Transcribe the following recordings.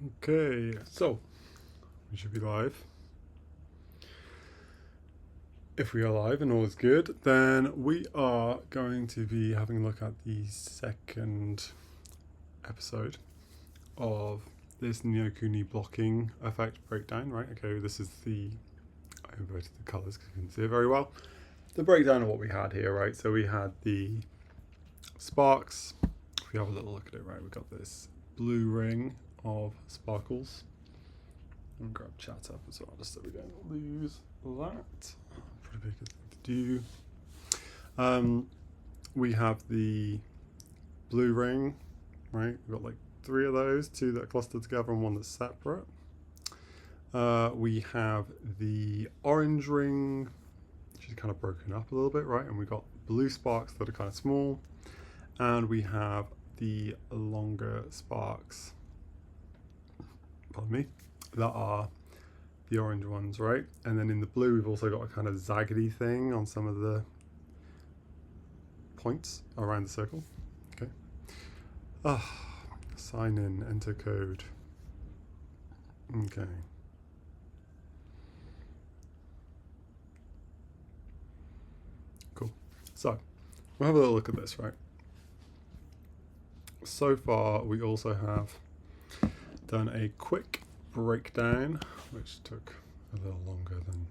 Okay, so we should be live. If we are live and all is good, then we are going to be having a look at the second episode of this Ni No Kuni blocking effect breakdown, right? Okay, this is I inverted the colours because you couldn't see it very well. The breakdown of what we had here, right? So we had the sparks. If we have a little look at it, right, we've got this blue ring of sparkles. I'm gonna grab chat up as well, just so we don't lose that. Probably a good thing to do. We have the blue ring, right? We've got like 3 of those, 2 that are clustered together and 1 that's separate. We have the orange ring, which is kind of broken up a little bit, right? And we've got blue sparks that are kind of small. And we have the longer sparks, pardon me, that are the orange ones, right? And then in the blue, we've also got a kind of zaggedy thing on some of the points around the circle. Okay. Sign in, enter code. Okay. Cool. So we'll have a little look at this, right? So far, we also have done a quick breakdown, which took a little longer than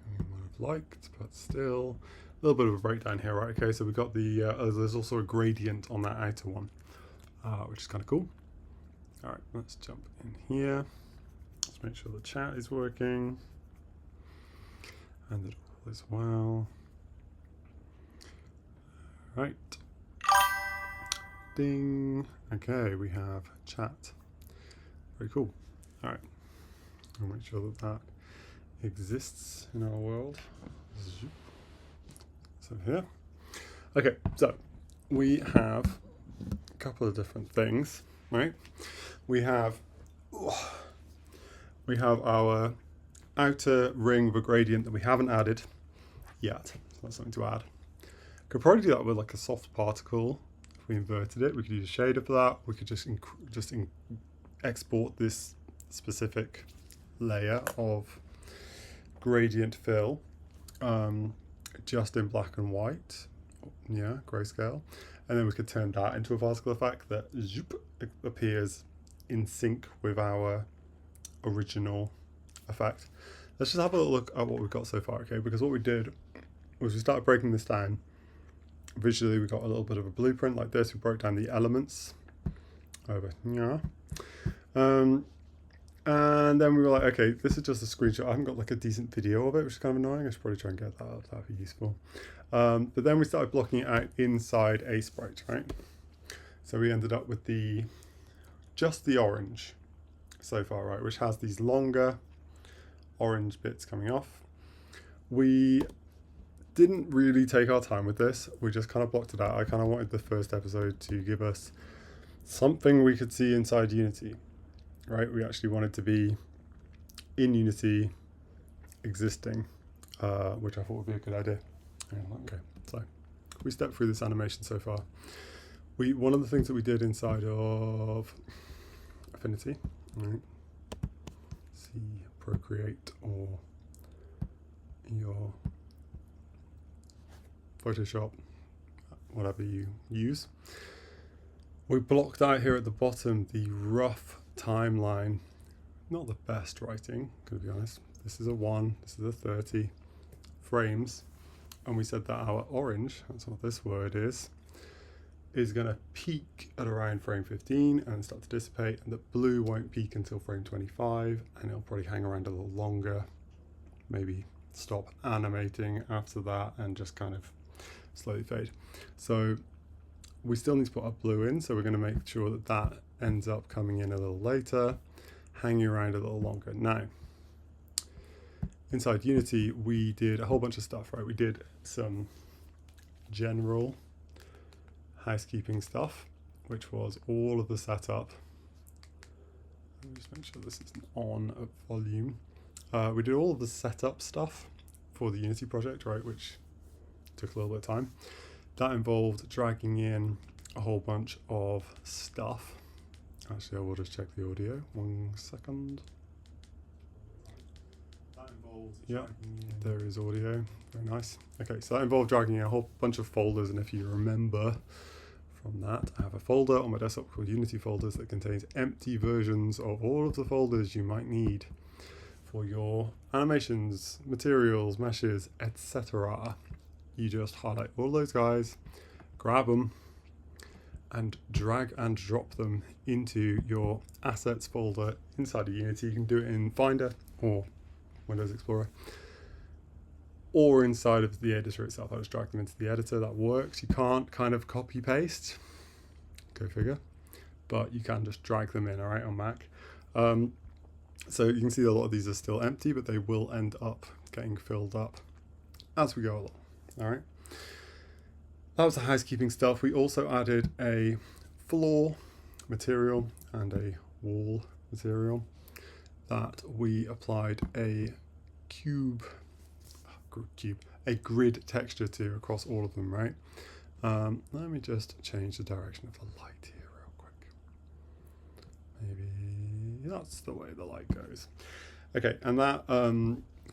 we might have liked, but still a little bit of a breakdown here, right? Okay, so we got the, there's also a gradient on that outer one, which is kind of cool. All right, let's jump in here. Let's make sure the chat is working and it all is well. All right. Ding. Okay, we have chat. Very cool. All right. I'll make sure that that exists in our world. So here. Okay, so we have a couple of different things, right? We have our outer ring of a gradient that we haven't added yet. So that's something to add. Could probably do that with like a soft particle. If we inverted it, we could use a shader for that. We could just export this specific layer of gradient fill just in black and white, yeah, grayscale, and then we could turn that into a particle effect that appears in sync with our original effect. Let's just have a look at what we've got so far, okay? Because what we did was we started breaking this down. Visually, we got a little bit of a blueprint like this. We broke down the elements over here. And then we were like, okay, this is just a screenshot. I haven't got like a decent video of it, which is kind of annoying. I should probably try and get that up. That'd be useful. But then we started blocking it out inside a sprite, right? So we ended up with just the orange so far, right? Which has these longer orange bits coming off. We didn't really take our time with this. We just kind of blocked it out. I kind of wanted the first episode to give us something we could see inside Unity, right? We actually wanted to be in Unity existing, which I thought would be a good idea. Okay, so we stepped through this animation so far. One of the things that we did inside of Affinity, right? See Procreate or your Photoshop, whatever you use. We blocked out here at the bottom the rough timeline. Not the best writing, to be honest. This is a 1, this is a 30 frames. And we said that our orange, that's what this word is going to peak at around frame 15 and start to dissipate. And the blue won't peak until frame 25, and it'll probably hang around a little longer, maybe stop animating after that and just kind of slowly fade. So we still need to put our blue in, so we're going to make sure that that ends up coming in a little later, hanging around a little longer. Now, inside Unity, we did a whole bunch of stuff, right? We did some general housekeeping stuff, which was all of the setup. Let me just make sure this is on a volume. We did all of the setup stuff for the Unity project, right, which took a little bit of time. That involved dragging in a whole bunch of stuff Actually, I will just check the audio. 1 second. That involves there is audio. Very nice. Okay, so that involved dragging a whole bunch of folders, and if you remember from that, I have a folder on my desktop called Unity Folders that contains empty versions of all of the folders you might need for your animations, materials, meshes, etc. You just highlight all those guys, grab them, and drag and drop them into your assets folder inside of Unity. You can do it in Finder or Windows Explorer, or inside of the editor itself. I just drag them into the editor. That works. You can't kind of copy paste, go figure, but you can just drag them in, all right, on Mac. So you can see a lot of these are still empty, but they will end up getting filled up as we go along, all right. That was the housekeeping stuff. We also added a floor material and a wall material that we applied a grid texture to across all of them, right? Let me just change the direction of the light here real quick. Maybe that's the way the light goes. Okay, and that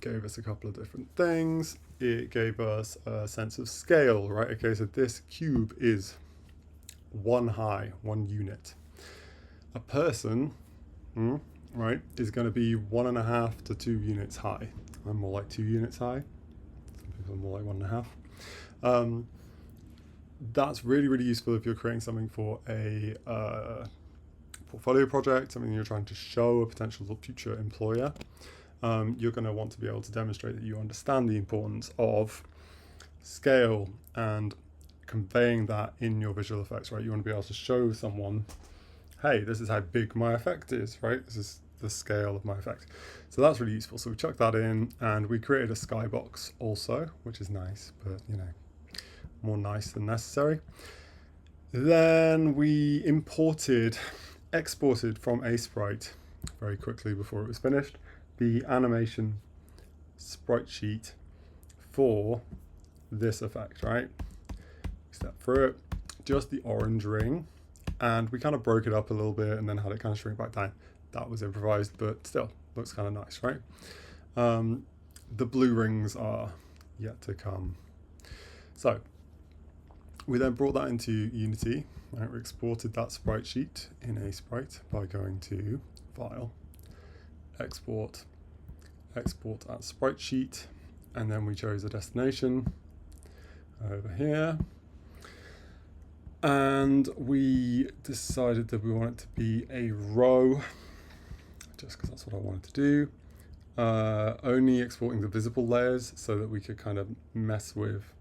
gave us a couple of different things. It gave us a sense of scale, right? Okay, so this cube is 1 high, 1 unit. A person, right, is going to be 1.5 to 2 units high. I'm more like 2 units high. Some people are more like 1.5. That's really, really useful if you're creating something for a portfolio project, something you're trying to show a potential future employer. You're going to want to be able to demonstrate that you understand the importance of scale and conveying that in your visual effects, right? You want to be able to show someone, hey, this is how big my effect is, right? This is the scale of my effect. So that's really useful. So we chucked that in, and we created a skybox also, which is nice, but you know, more nice than necessary. Then we exported from a sprite very quickly before it was finished, the animation sprite sheet for this effect, right? Step through it, just the orange ring, and we kind of broke it up a little bit and then had it kind of shrink back down. That was improvised, but still looks kind of nice, right? The blue rings are yet to come. So we then brought that into Unity, right? We exported that sprite sheet in a sprite by going to File, Export, Export as sprite sheet, and then we chose a destination over here, and we decided that we want it to be a row, just because that's what I wanted to do. Only exporting the visible layers so that we could kind of mess with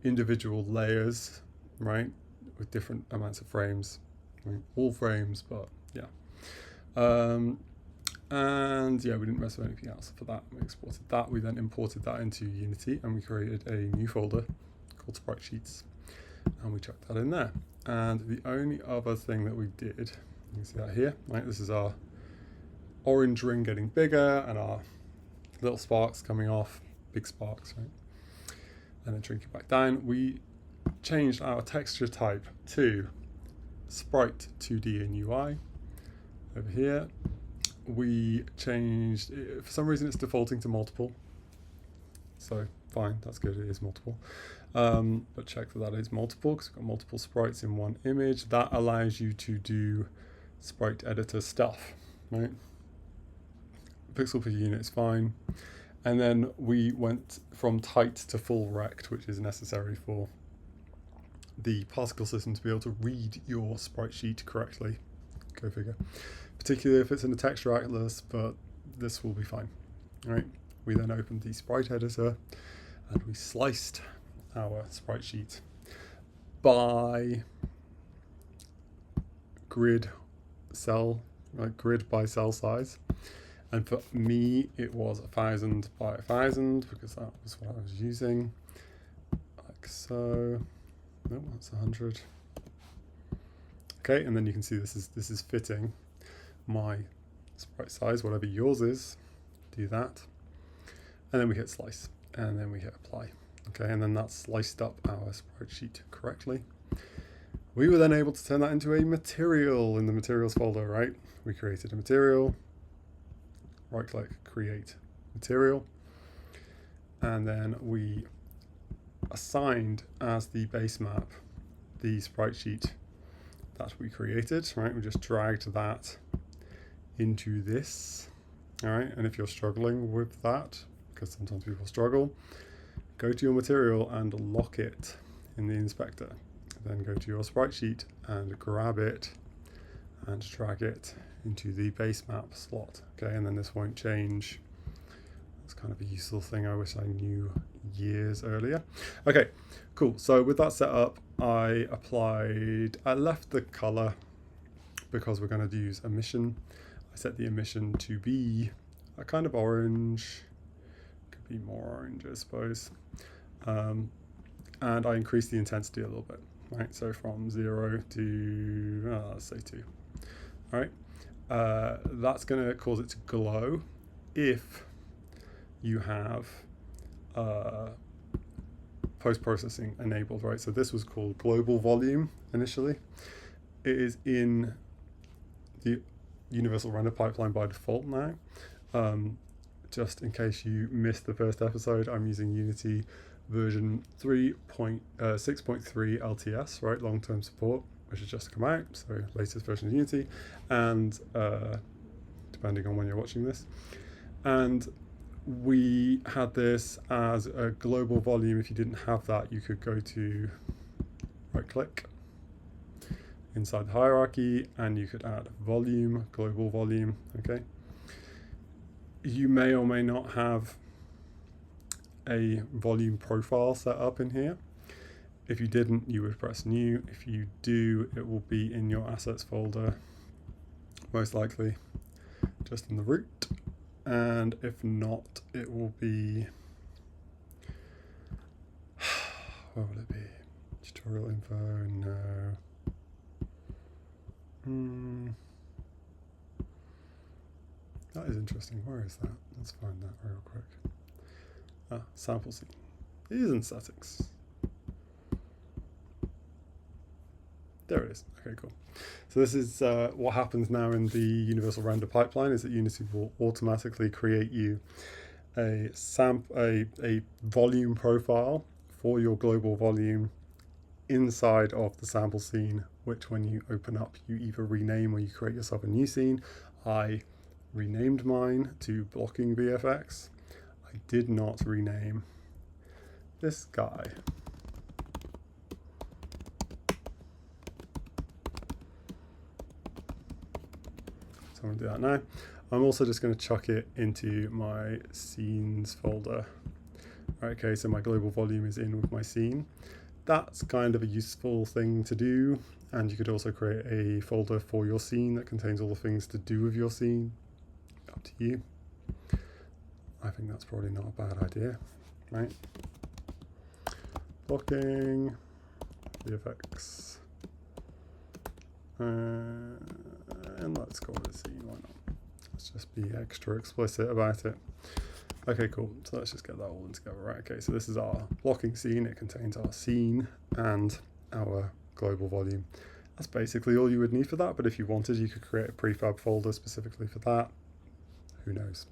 individual layers, right, with different amounts of frames. I mean, all frames, but yeah. And yeah, we didn't mess with anything else for that. We exported that. We then imported that into Unity, and we created a new folder called Sprite Sheets, and we chucked that in there. And the only other thing that we did, you can see that here, right? This is our orange ring getting bigger and our little sparks coming off, big sparks, right? And then shrinking back down. We changed our texture type to Sprite 2D in UI over here. We changed, for some reason it's defaulting to multiple, so fine, that's good, it is multiple. But check that is multiple, because we've got multiple sprites in one image. That allows you to do sprite editor stuff, right? Pixel per unit is fine. And then we went from tight to full rect, which is necessary for the particle system to be able to read your sprite sheet correctly. Go figure. Particularly if it's in the texture atlas, but this will be fine. All right. We then opened the sprite editor and we sliced our sprite sheet by grid by cell size. And for me, it was 1,000 by 1,000 because that was what I was using. Like so. No, that's 100. Okay, and then you can see this is fitting my sprite size, whatever yours is. Do that, and then we hit slice, and then we hit apply. Okay, and then that sliced up our sprite sheet correctly. We were then able to turn that into a material in the materials folder, right? We created a material, right click, create material, and then we assigned as the base map the sprite sheet that we created, right? We just dragged that into this, all right? And if you're struggling with that, because sometimes people struggle, go to your material and lock it in the inspector. Then go to your sprite sheet and grab it and drag it into the base map slot, okay? And then this won't change. It's kind of a useful thing I wish I knew years earlier. Okay, cool. So with that set up, I left the color because we're going to use emission. I set the emission to be a kind of orange, could be more orange, I suppose. And I increased the intensity a little bit, right? So from 0 to, let's say 2, all right? That's going to cause it to glow if you have post-processing enabled, right? So this was called global volume initially. It is in the universal render pipeline by default now. Just in case you missed the first episode, I'm using Unity version 3.6.3 LTS, right? Long-term support, which has just come out, so latest version of Unity, and depending on when you're watching this. And we had this as a global volume. If you didn't have that, you could go to right-click inside the hierarchy, and you could add volume, global volume, okay? You may or may not have a volume profile set up in here. If you didn't, you would press new. If you do, it will be in your assets folder, most likely just in the root. And if not, it will be, where will it be? Tutorial info, no. That is interesting. Where is that? Let's find that real quick. Sample scene. It is in settings. There it is. Okay, cool. So this is what happens now in the universal render pipeline, is that Unity will automatically create you a volume profile for your global volume inside of the sample scene, which when you open up, you either rename or you create yourself a new scene. I renamed mine to blocking VFX. I did not rename this guy. So I'm going to do that now. I'm also just going to chuck it into my scenes folder. Okay, so my global volume is in with my scene. That's kind of a useful thing to do. And you could also create a folder for your scene that contains all the things to do with your scene. Up to you. I think that's probably not a bad idea, right? Blocking, VFX. And let's call it a scene, why not? Let's just be extra explicit about it. Okay, cool. So let's just get that all in together, right? Okay, so this is our blocking scene. It contains our scene and our global volume. That's basically all you would need for that, but if you wanted, you could create a prefab folder specifically for that. Who knows?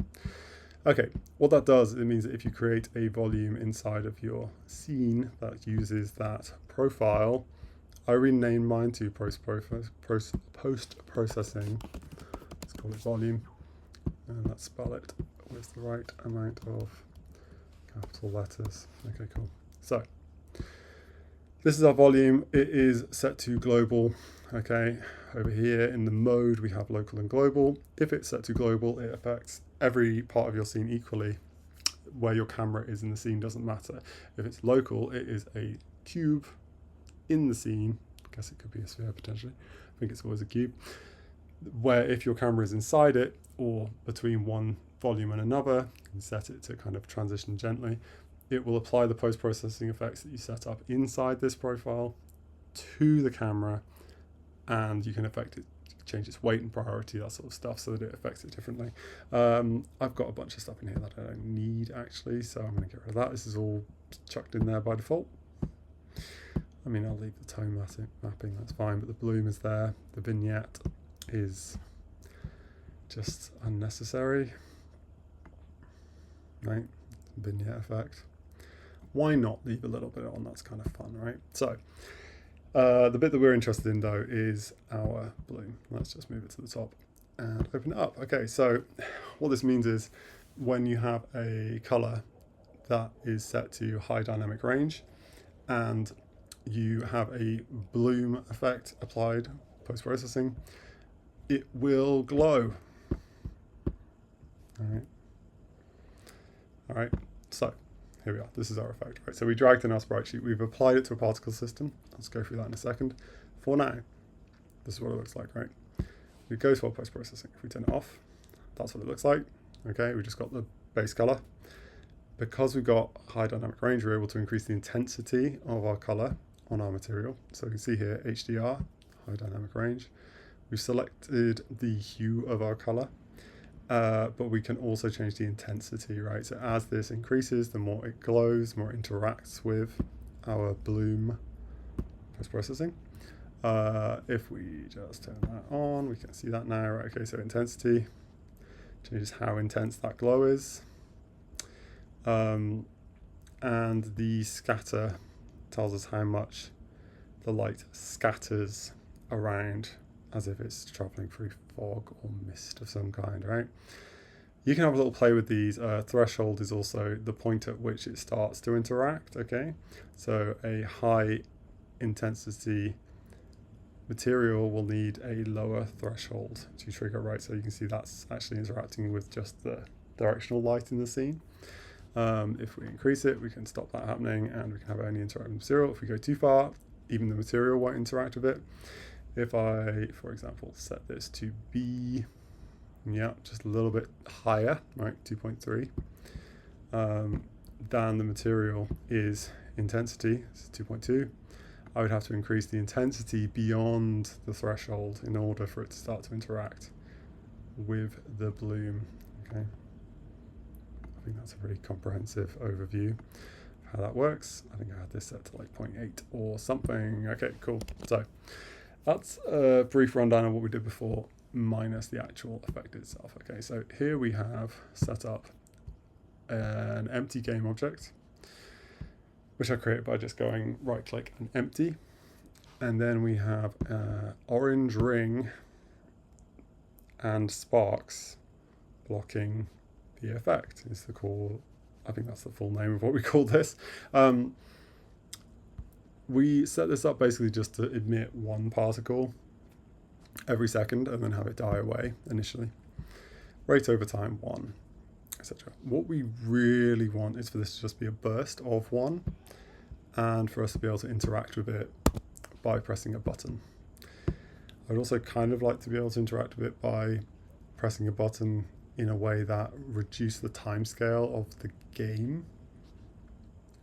Okay, what that does, it means that if you create a volume inside of your scene that uses that profile, I renamed mine to post-processing. Let's call it volume, and let's spell it with the right amount of capital letters. Okay, cool. So this is our volume. It is set to global. Okay, over here in the mode we have local and global. If it's set to global, it affects every part of your scene equally. Where your camera is in the scene doesn't matter. If it's local, it is a cube in the scene. I guess it could be a sphere potentially. I think it's always a cube. Where if your camera is inside it or between one volume and another, you can set it to kind of transition gently. It will apply the post-processing effects that you set up inside this profile to the camera, and you can affect it, change its weight and priority, that sort of stuff, so that it affects it differently. I've got a bunch of stuff in here that I don't need actually, so I'm going to get rid of that. This is all chucked in there by default. I mean, I'll leave the tone mapping, that's fine, but the bloom is there. The vignette is just unnecessary, right? Vignette effect. Why not leave a little bit on? That's kind of fun, right? So the bit that we're interested in though is our bloom. Let's just move it to the top and open it up. Okay, so what this means is when you have a color that is set to high dynamic range and you have a bloom effect applied post-processing, it will glow. All right, so here we are. This is our effect, right? So we dragged in our sprite sheet. We've applied it to a particle system. Let's go through that in a second. For now, this is what it looks like, right? We go to our post-processing. If we turn it off, that's what it looks like. Okay, we just got the base color. Because we've got high dynamic range, we're able to increase the intensity of our color on our material. So you can see here, HDR, high dynamic range. We've selected the hue of our color. But we can also change the intensity, right? So as this increases, the more it glows, more it interacts with our bloom post-processing. If we just turn that on, we can see that now, right? Okay, so intensity changes how intense that glow is. And the scatter tells us how much the light scatters around as if it's traveling through fog or mist of some kind, right? You can have a little play with these. Threshold is also the point at which it starts to interact, okay? So a high intensity material will need a lower threshold to trigger, right? So you can see that's actually interacting with just the directional light in the scene. If we increase it, we can stop that happening and we can have only interact with material. If we go too far, even the material won't interact with it. If I, for example, set this to be, yeah, just a little bit higher, right, 2.3, than the material is intensity, this is 2.2, I would have to increase the intensity beyond the threshold in order for it to start to interact with the bloom, okay? I think that's a pretty comprehensive overview of how that works. I think I had this set to like 0.8 or something. Okay, cool. So that's a brief rundown of what we did before, minus the actual effect itself. Okay, so here we have set up an empty game object, which I created by just going right click and empty. And then we have orange ring and sparks blocking the effect is the call. I think that's the full name of what we call this. We set this up basically just to emit one particle every second and then have it die away initially. Rate over time 1, etc. What we really want is for this to just be a burst of 1 and for us to be able to interact with it by pressing a button. I'd also kind of like to be able to interact with it by pressing a button in a way that reduce the time scale of the game,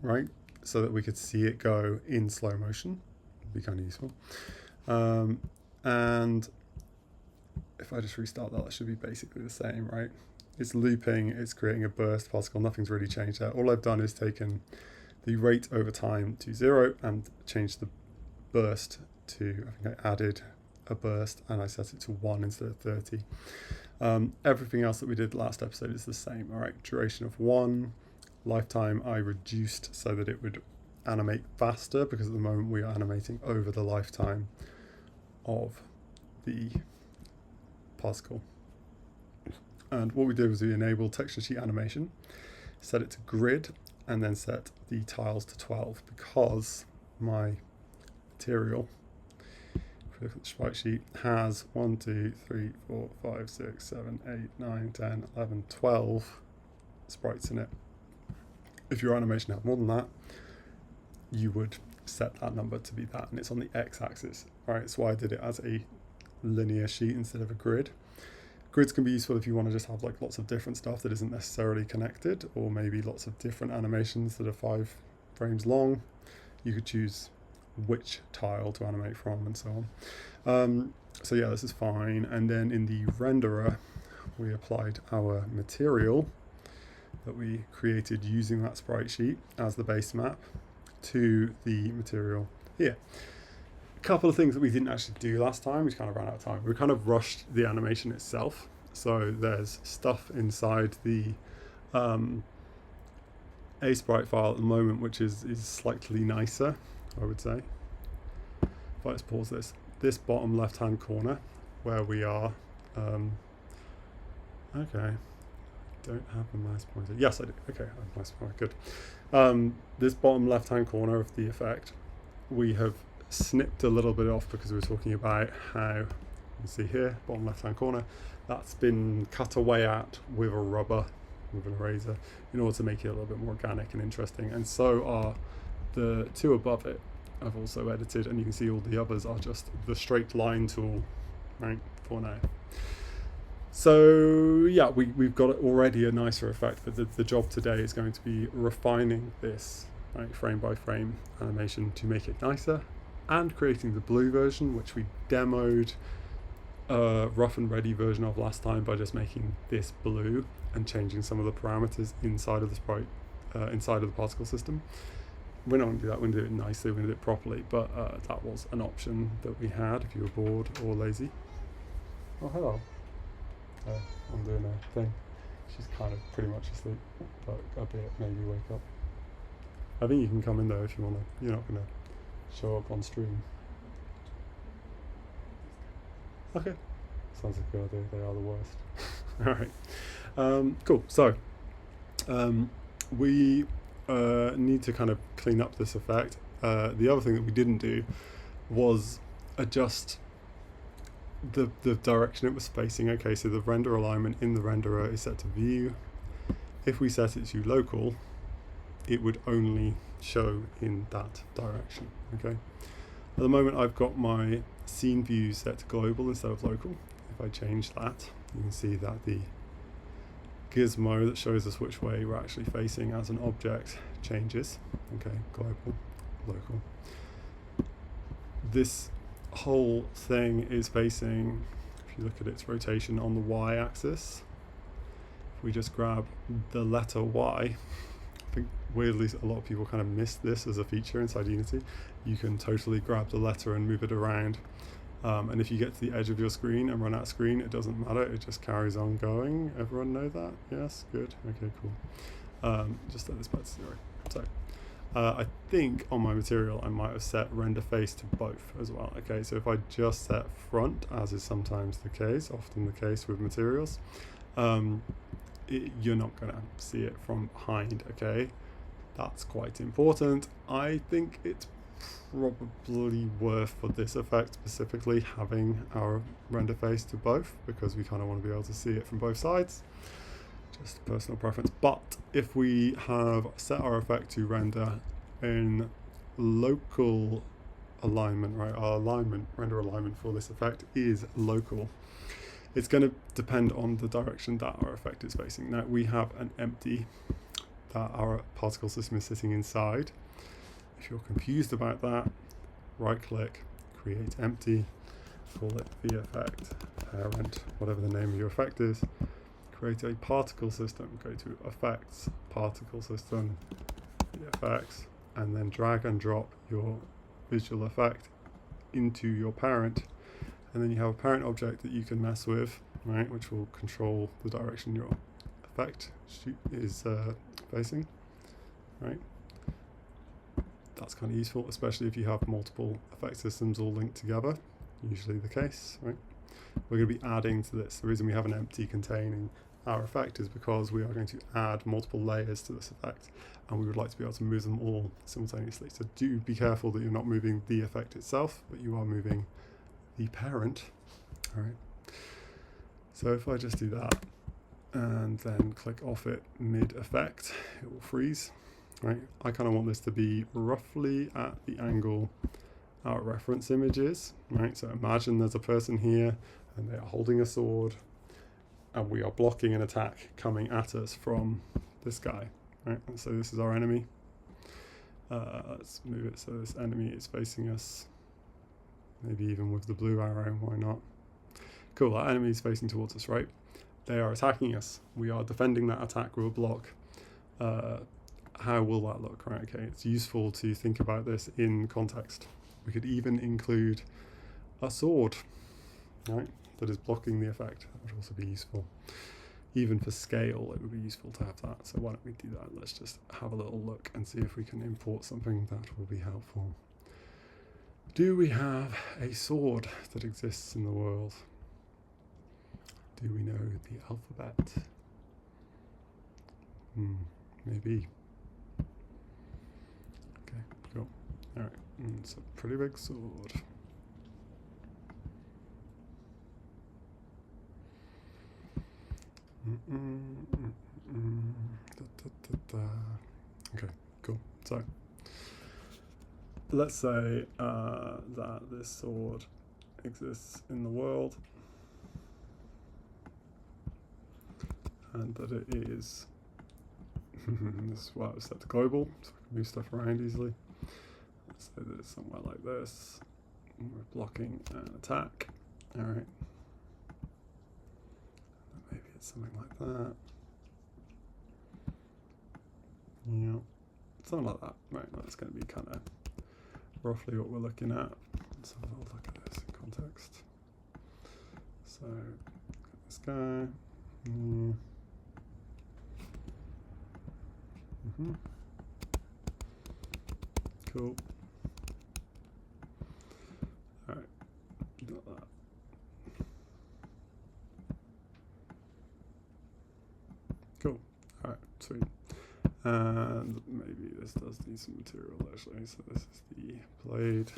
right? So that we could see it go in slow motion. Would be kind of useful. And if I just restart that, that should be basically the same, right? It's looping, it's creating a burst particle, nothing's really changed there. All I've done is taken the rate over time to 0 and changed the burst to, I think I added a burst and I set it to 1 instead of 30. Everything else that we did last episode is the same, all right? Duration of 1, lifetime I reduced so that it would animate faster because at the moment we are animating over the lifetime of the particle. And what we did was we enabled texture sheet animation, set it to grid, and then set the tiles to 12 because my material, if we look at the sprite sheet, has 1, 2, 3, 4, 5, 6, 7, 8, 9, 10, 11, 12 sprites in it. If your animation had more than that, you would set that number to be that, and it's on the x-axis. All right, that's why I did it as a linear sheet instead of a grid. Grids can be useful if you want to just have like lots of different stuff that isn't necessarily connected, or maybe lots of different animations that are 5 frames long. You could choose which tile to animate from and so on. So yeah, this is fine. And then in the renderer, we applied our material that we created using that sprite sheet as the base map to the material here. A couple of things that we didn't actually do last time, we kind of ran out of time. We kind of rushed the animation itself. So there's stuff inside the A sprite file at the moment, which is slightly nicer, I would say. If I just pause this bottom left hand corner where we are, okay, don't have a mouse pointer. Yes, I do. Okay, I have a mouse pointer. Good. This bottom left hand corner of the effect, we have snipped a little bit off because we were talking about how, you can see here, bottom left hand corner, that's been cut away at with a rubber, with an eraser, in order to make it a little bit more organic and interesting. And so are the two above it. I've also edited, and you can see all the others are just the straight line tool, right, for now. So yeah, we've got already a nicer effect, but the job today is going to be refining this, right, frame by frame animation to make it nicer, and creating the blue version, which we demoed a rough and ready version of last time by just making this blue and changing some of the parameters inside of the sprite, inside of the particle system. We're not going to do that, we're going to do it nicely, we're going to do it properly, but that was an option that we had if you were bored or lazy. Oh, hello. I'm doing a thing. She's kind of pretty much asleep, but a bit, maybe wake up. I think you can come in though if you want to. You're not going to show up on stream. Okay. Sounds like a good idea. They are the worst. Alright. Cool. So, we need to kind of clean up this effect. The other thing that we didn't do was adjust the direction it was facing. Okay, so the render alignment in the renderer is set to view. If we set it to local, it would only show in that direction. Okay. At the moment, I've got my scene view set to global instead of local. If I change that, you can see that the gizmo that shows us which way we're actually facing as an object changes. Okay, global, local. This whole thing is facing, if you look at its rotation on the y-axis, if we just grab the letter Y, I think weirdly a lot of people kind of miss this as a feature inside Unity. You can totally grab the letter and move it around, and if you get to the edge of your screen and run out of screen, it doesn't matter, it just carries on going. Everyone know that? Yes? Good. Okay, cool. Just set this back to 0. So I think on my material I might have set render face to both as well. Okay, so if I just set front, as is sometimes the case, often the case with materials, you're not going to see it from behind. Okay, that's quite important. I think it's probably worth, for this effect specifically, having our render face to both, because we kind of want to be able to see it from both sides. Just personal preference. But if we have set our effect to render in local alignment, right, our render alignment for this effect is local. It's going to depend on the direction that our effect is facing. Now we have an empty that our particle system is sitting inside. If you're confused about that, right click, create empty, call it VFX parent, whatever the name of your effect is. Create a particle system, go to effects, particle system, VFX, and then drag and drop your visual effect into your parent, and then you have a parent object that you can mess with, right, which will control the direction your effect is facing, right. That's kind of useful, especially if you have multiple effect systems all linked together, usually the case, right. We're going to be adding to this. The reason we have an empty containing our effect is because we are going to add multiple layers to this effect, and we would like to be able to move them all simultaneously. So do be careful that you're not moving the effect itself, but you are moving the parent. All right. So if I just do that and then click off it mid effect, it will freeze. Right. I kind of want this to be roughly at the angle our reference image is. Right. So imagine there's a person here and they are holding a sword, and we are blocking an attack coming at us from this guy, right? And so this is our enemy. Let's move it so this enemy is facing us, maybe even with the blue arrow, why not? Cool, our enemy is facing towards us, right? They are attacking us. We are defending that attack with a block. How will that look, right? Okay, it's useful to think about this in context. We could even include a sword, right, that is blocking the effect. That would also be useful. Even for scale, it would be useful to have that. So why don't we do that? Let's just have a little look and see if we can import something that will be helpful. Do we have a sword that exists in the world? Do we know the alphabet? Maybe. Okay, cool. All right, it's a pretty big sword. Okay, cool. So let's say that this sword exists in the world and that it is this is why I've set to global, so I can move stuff around easily. Let's say that it's somewhere like this. And we're blocking an attack. All right. Maybe it's something like that. Yeah, something like that. Right, that's going to be kind of roughly what we're looking at. Let's have a little look at this in context. So, this guy. Cool. Alright, got that. Cool. Alright, sweet. And maybe this does need some material actually. So this is the blade.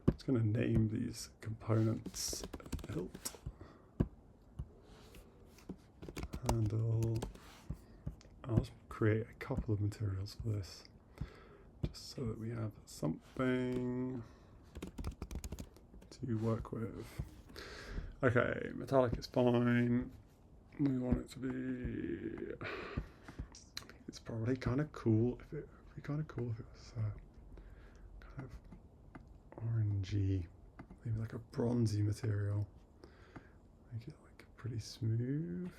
I'm just going to name these components hilt, handle. I'll just create a couple of materials for this, just so that we have something to work with. Okay, metallic is fine. We want it to be. I think it's probably kind of cool if it would be kind of cool if it was kind of orangey, maybe like a bronzy material. Make it like pretty smooth.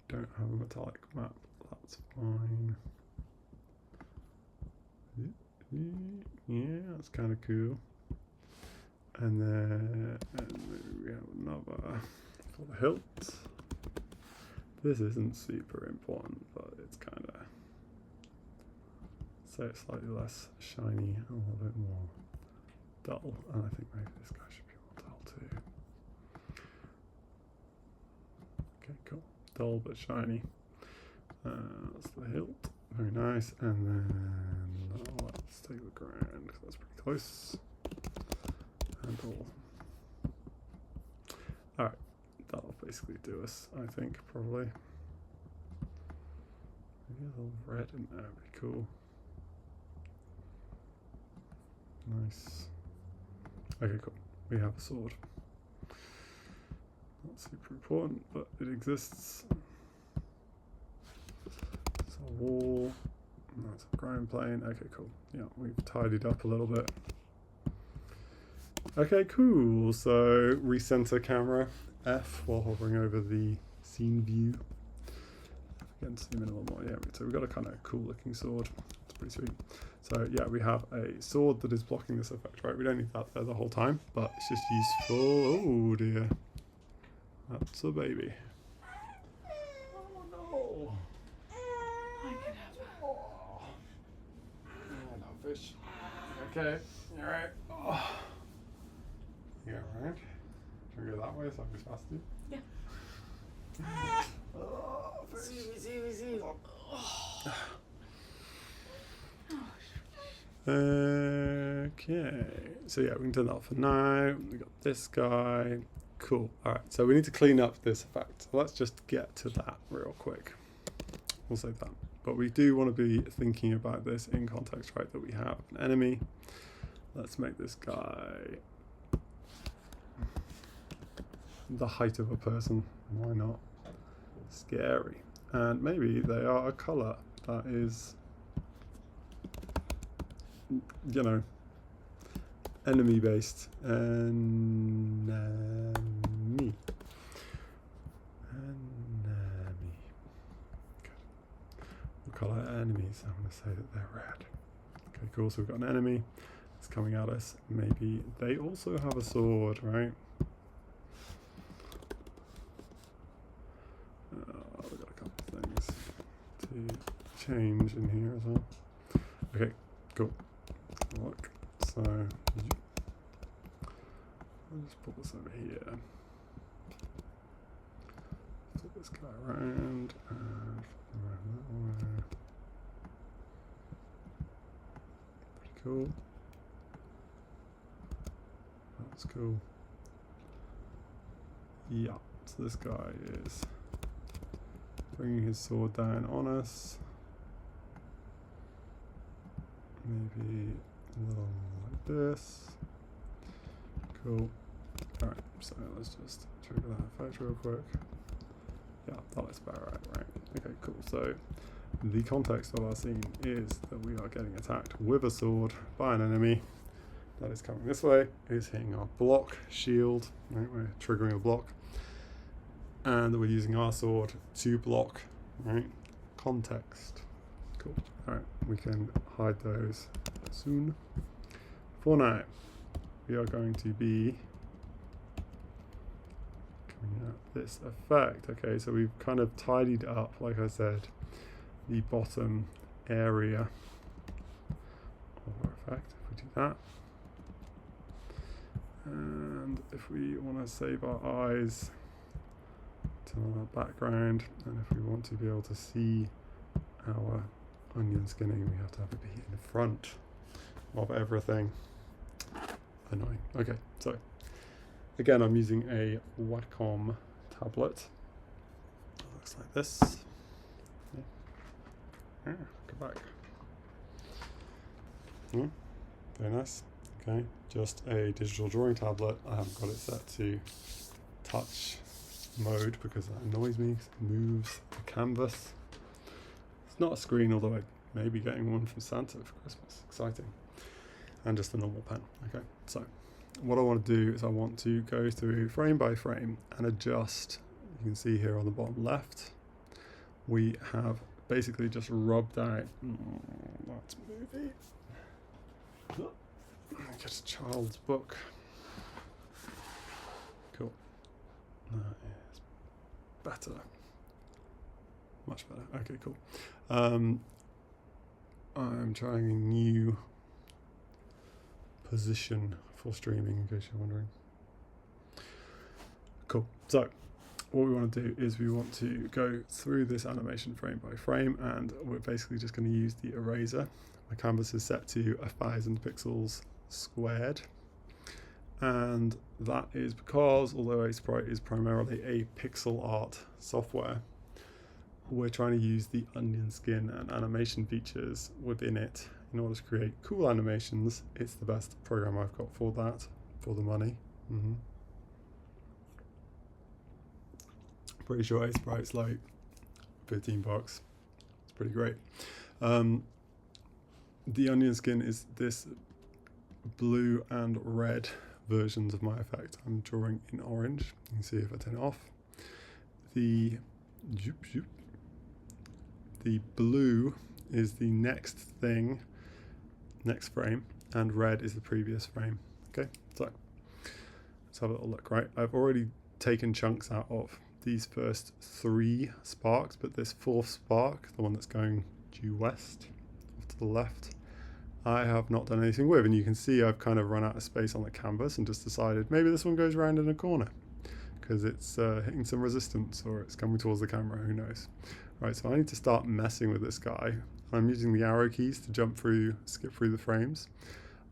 Don't have a metallic map, that's fine. Yeah, that's kind of cool. And then maybe we have another for the hilt. This isn't super important, but it's kind of, say it's slightly less shiny, a little bit more dull. And I think maybe this guy should be more dull too. Okay, cool. Dull but shiny. That's the hilt. Very nice. And then let's take the ground because that's pretty close. Handle. Alright, that'll basically do us, I think, probably. Maybe a little red in there would be cool. Nice. Okay, cool. We have a sword. Not super important, but it exists. It's a wall. That's a ground plane. Okay, cool. Yeah, we've tidied up a little bit. Okay, cool. So recenter camera F while hovering over the scene view. Again, zoom in a little more. Yeah, so we've got a kind of cool looking sword. It's pretty sweet. So yeah, we have a sword that is blocking this effect, right? We don't need that there the whole time, but it's just useful. Oh dear. That's a baby. Oh no. I can have that. Oh. No fish. Okay, you're right. Oh. You alright? Should we go that way so I can fast you? Yeah. Oh, See. Okay, so yeah, we can turn that off for now. We got this guy. Cool. Alright, so we need to clean up this effect. So let's just get to that real quick. We'll save that. But we do want to be thinking about this in context, right? That we have an enemy. Let's make this guy the height of a person. Why not? Scary. And maybe they are a colour that is, you know, enemy based. Enemy. Good. We'll call our enemies. I'm going to say that they're red. Okay, Okay, cool. So we've got an enemy that's coming at us. Maybe they also have a sword, right? We've got a couple of things to change in here as well. Okay, cool. Look, so I'll just put this over here. Flip this guy around and around that way. Pretty cool. That's cool. Yeah, so this guy is bringing his sword down on us. Maybe a little like this. Cool. Alright, so let's just trigger that effect real quick. Yeah, that looks about right. Okay, cool. So the context of our scene is that we are getting attacked with a sword by an enemy that is coming this way, is hitting our block shield, right? We're triggering a block, and we're using our sword to block, right? Context. Cool. Alright, we can hide those soon. For now, we are going to be coming at this effect. Okay, so we've kind of tidied up, like I said, the bottom area of our effect. If we do that, and if we want to save our eyes, turn on our background, and if we want to be able to see our onion skinning, we have to have it be in front of everything. Annoying. Okay, so again, I'm using a Wacom tablet. It looks like this. Yeah. Go back. Very nice. Okay, just a digital drawing tablet. I haven't got it set to touch mode because that annoys me. It moves the canvas. It's not a screen, although I may be getting one from Santa for Christmas. Exciting. And just a normal pen. Okay, so what I want to do is I want to go through frame by frame and adjust. You can see here on the bottom left, we have basically just rubbed out. That's movie. Get a child's book. Cool. That is better. Much better. Okay, cool. I'm trying a new position for streaming, in case you're wondering. Cool. So what we want to do is we want to go through this animation frame by frame, and we're basically just going to use the eraser. My canvas is set to 1000 pixels squared, and that is because although Sprite is primarily a pixel art software, we're trying to use the onion skin and animation features within it in order to create cool animations. It's the best program I've got for that, for the money. Pretty sure Sprite's like $15. It's pretty great. The onion skin is this blue and red versions of my effect. I'm drawing in orange. You can see if I turn it off. The blue is the next thing, next frame, and red is the previous frame. Okay, so let's have a little look. Right, I've already taken chunks out of these first 3 sparks, but this 4th spark, the one that's going due west, off to the left, I have not done anything with, and you can see I've kind of run out of space on the canvas and just decided maybe this one goes around in a corner because it's hitting some resistance or it's coming towards the camera, who knows. Right, so I need to start messing with this guy. I'm using the arrow keys to jump through, skip through the frames.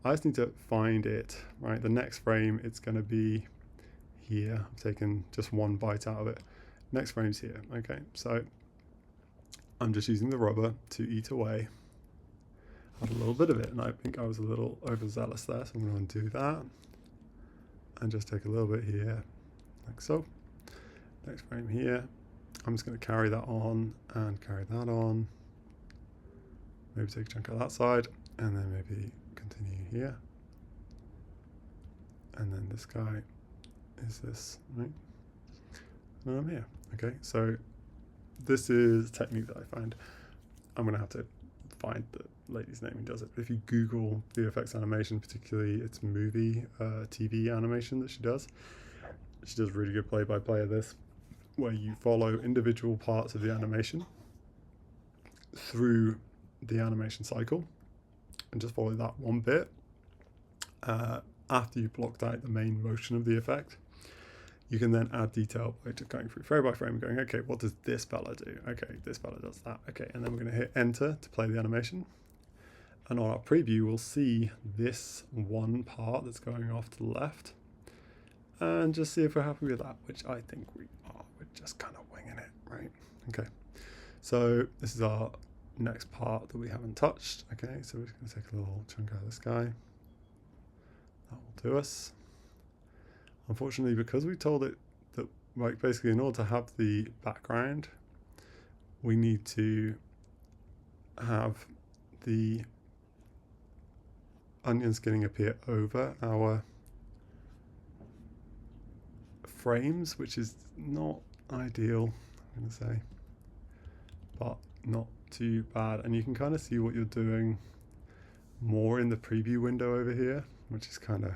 I just need to find it, right? The next frame, it's going to be here. I've taken just one bite out of it. Next frame's here. Okay, so I'm just using the rubber to eat away at a little bit of it, and I think I was a little overzealous there, so I'm going to undo that and just take a little bit here, like so. Next frame here. I'm just going to carry that on and carry that on. Maybe take a chunk of that side, and then maybe continue here. And then this guy is this, right? And I'm here. Okay, so this is a technique that I find I'm going to have to find the lady's name who does it. But if you Google VFX animation, particularly its movie TV animation that she does really good play-by-play of this, where you follow individual parts of the animation through the animation cycle and just follow that one bit. After you've blocked out the main motion of the effect, you can then add detail by just going through frame by frame, going, okay, what does this fella do? Okay, this fella does that. Okay, and then we're going to hit enter to play the animation. And on our preview, we'll see this one part that's going off to the left, and just see if we're happy with that, which I think we are. We're just kind of winging it, right? Okay, so this is our next part that we haven't touched. Okay, so we're just going to take a little chunk out of this guy. That will do us. Unfortunately, because we told it that, like, basically in order to have the background, we need to have the onion skinning appear over our frames, which is not ideal, I'm going to say, but not too bad. And you can kind of see what you're doing more in the preview window over here, which is kind of,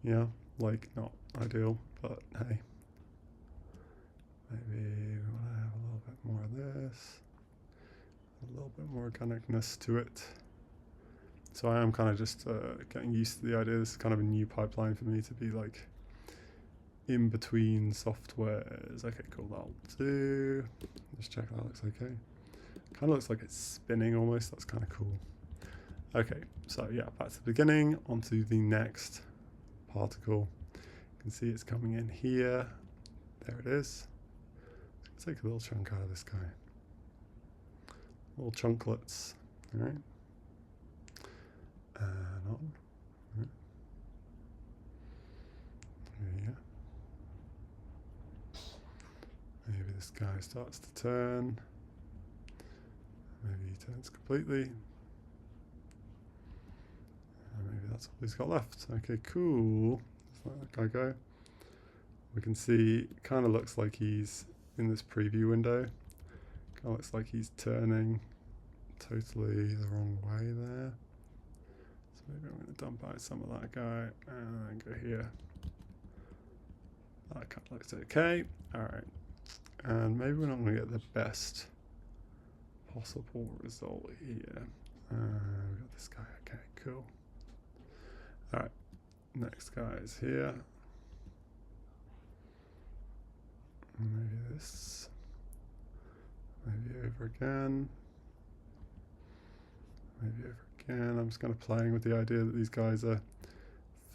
yeah, like not ideal, but hey, maybe we want to have a little bit more of this, a little bit more organicness to it. So I am kind of just getting used to the idea. This is kind of a new pipeline for me to be like in between softwares. Okay, cool, that'll do. Just check that looks okay. Kind of looks like it's spinning almost. That's kind of cool. Okay, so yeah, back to the beginning, onto the next particle. You can see it's coming in here. There it is. Let's take a little chunk out of this guy. Little chunklets. All right. And on. Right. Yeah. Maybe this guy starts to turn. Maybe he turns completely. Maybe that's all he's got left. Okay, cool. Just let that guy go. We can see, it kind of looks like he's in this preview window. Kind of looks like he's turning totally the wrong way there. So maybe I'm going to dump out some of that guy and then go here. That kind of looks okay. Alright. And maybe we're not going to get the best possible result here. We got this guy. Okay, cool. Alright, next guy is here. Maybe this. Maybe over again. Maybe over again. I'm just kind of playing with the idea that these guys are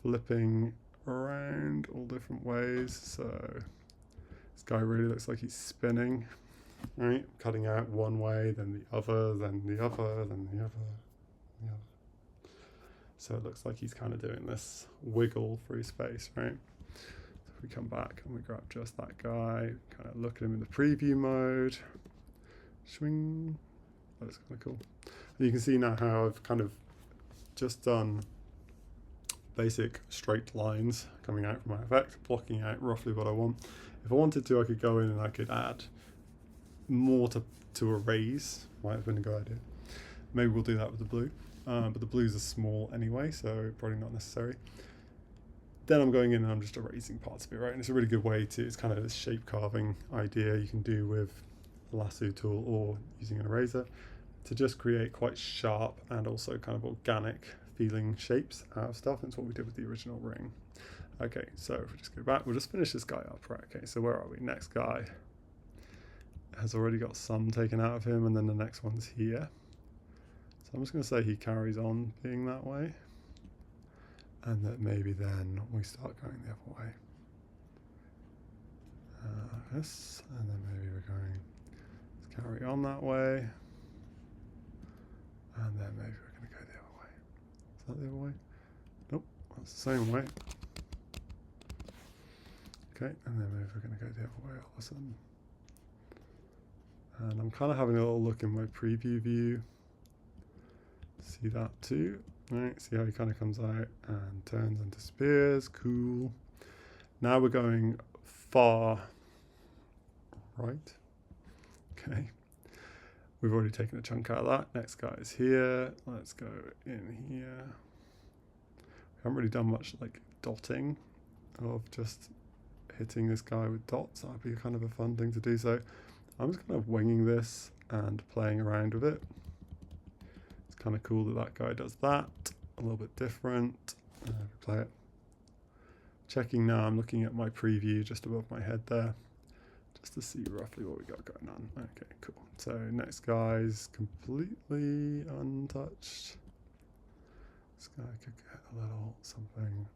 flipping around all different ways. So this guy really looks like he's spinning. Right? Cutting out one way, then the other, then the other, then the other, the other. So it looks like he's kind of doing this wiggle through space, right? So if we come back and we grab just that guy, kind of look at him in the preview mode, swing, that's kind of cool. And you can see now how I've kind of just done basic straight lines coming out from my effect, blocking out roughly what I want. If I wanted to, I could go in and I could add more to erase. Might have been a good idea. Maybe we'll do that with the blue. But the blues are small anyway, so probably not necessary. Then I'm going in and I'm just erasing parts of it, right? And it's a really good way to, it's kind of this shape carving idea you can do with a lasso tool or using an eraser to just create quite sharp and also kind of organic feeling shapes out of stuff. That's what we did with the original ring. Okay, so if we just go back, we'll just finish this guy up, right? Okay, so where are we? Next guy has already got some taken out of him, and then the next one's here. So I'm just going to say he carries on being that way, and that maybe then we start going the other way. This, and then maybe we're going to carry on that way, and then maybe we're going to go the other way. Is that the other way? Nope, that's the same way. Okay, and then maybe we're going to go the other way all of a sudden. And I'm kind of having a little look in my preview view. See that too. Right, see how he kind of comes out and turns and disappears. Cool. Now we're going far right. Okay. We've already taken a chunk out of that. Next guy is here. Let's go in here. We haven't really done much like dotting of just hitting this guy with dots. That'd be kind of a fun thing to do. So I'm just kind of winging this and playing around with it. It's kind of cool that that guy does that. A little bit different. Play it. Checking now, I'm looking at my preview just above my head there, just to see roughly what we got going on. Okay, cool. So next guy's completely untouched. This guy could get a little something.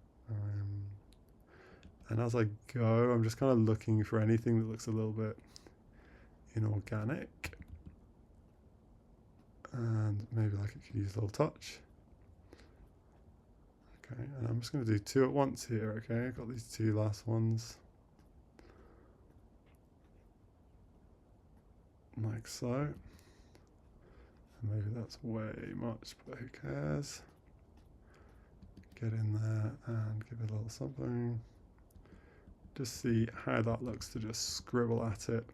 And as I go, I'm just kind of looking for anything that looks a little bit inorganic. And maybe like it could use a little touch. Okay, and I'm just going to do two at once here, okay? I've got these two last ones. Like so. And maybe that's way much, but who cares? Get in there and give it a little something. Just see how that looks to just scribble at it.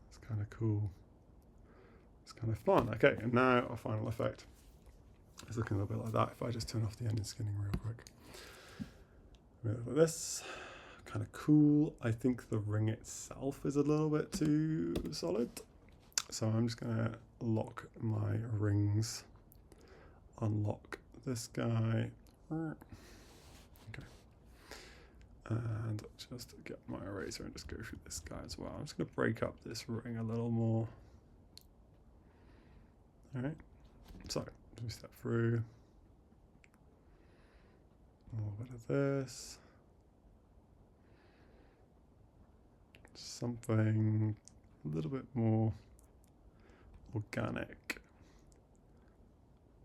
It's kind of cool. It's kind of fun. Okay, and now our final effect. It's looking a little bit like that if I just turn off the onion skinning real quick. Like this. Kind of cool. I think the ring itself is a little bit too solid. So I'm just going to lock my rings. Unlock this guy. Okay. And just get my eraser and just go through this guy as well. I'm just going to break up this ring a little more. Alright. So we step through. A little bit of this. Something a little bit more organic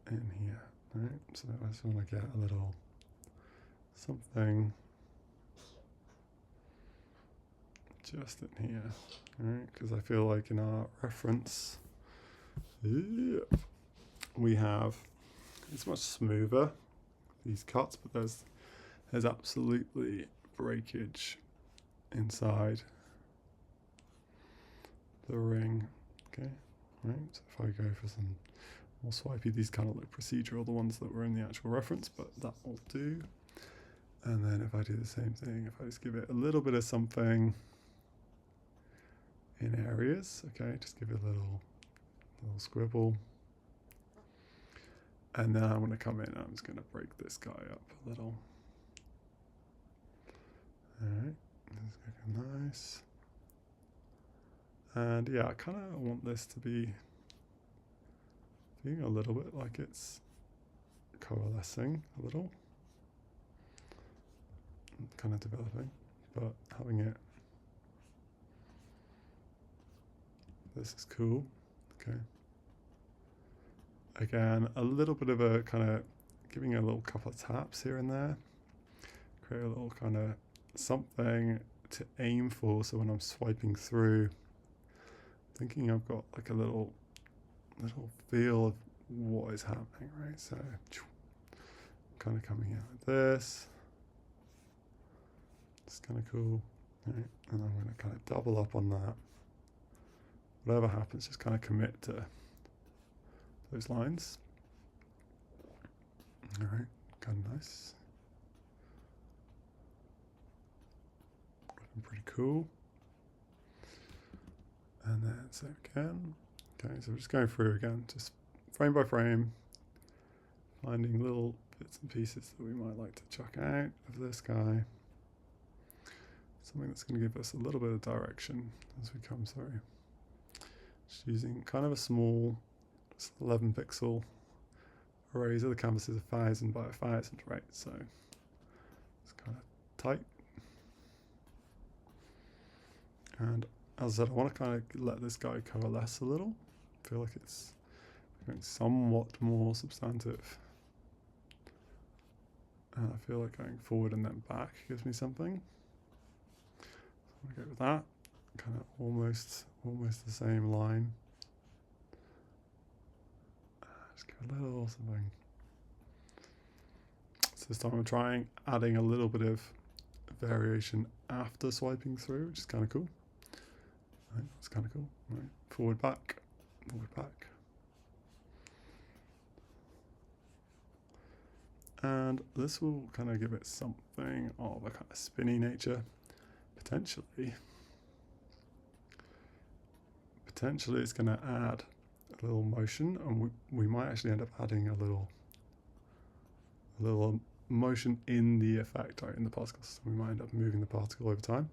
in here. Right? So I just want to get a little something just in here. Right? Because I feel like in our reference, we have, it's much smoother, these cuts, but there's absolutely breakage inside the ring. Okay, right, so if I go for some more swipey, these kind of look procedural, the ones that were in the actual reference, but that will do. And then if I do the same thing, if I just give it a little bit of something in areas, okay, just give it a little scribble. And then I'm going to come in and I'm just going to break this guy up a little. Alright, this is looking nice. And yeah, I kind of want this to be feeling a little bit like it's coalescing a little. Kind of developing, but having it. This is cool. Okay. Again, a little bit of a kind of giving a little couple of taps here and there. Create a little kind of something to aim for. So when I'm swiping through, thinking I've got like a little feel of what is happening, right? So kind of coming out like this. It's kind of cool, right? And I'm going to kind of double up on that. Whatever happens, just kind of commit to those lines. All right, kind of nice. Looking pretty cool. And then save again. Okay, so we're just going through again, just frame by frame, finding little bits and pieces that we might like to chuck out of this guy. Something that's going to give us a little bit of direction as we come through. Just using kind of a small 11 pixel eraser. The canvas is 1000 by 1000, right? So it's kind of tight. And as I said, I want to kind of let this guy coalesce a little. I feel like it's becoming somewhat more substantive. And I feel like going forward and then back gives me something. So I'm going to go with that. Kind of almost the same line. Just give a little something. So this time I'm trying adding a little bit of variation after swiping through, which is kind of cool. Right, that's kind of cool. Right, forward, back, forward, back. And this will kind of give it something of a kind of spinny nature, potentially. Potentially it's going to add a little motion, and we might actually end up adding a little motion in the effect, right, in the particles. We might end up moving the particle over time,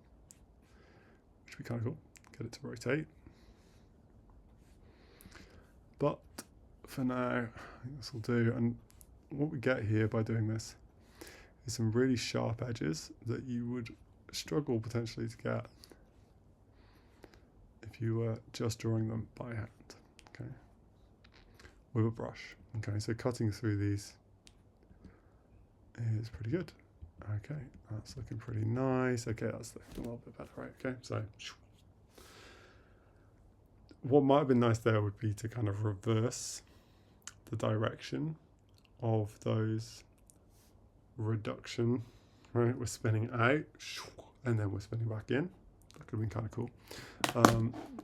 which would be kind of cool. Get it to rotate. But for now, I think this will do. And what we get here by doing this is some really sharp edges that you would struggle potentially to get if you were just drawing them by hand, okay, with a brush. Okay, so cutting through these is pretty good. Okay, that's looking pretty nice. Okay, that's looking a little bit better, right? Okay, so what might have been nice there would be to kind of reverse the direction of those reduction, right? We're spinning out and then we're spinning back in. That could have been kind of cool.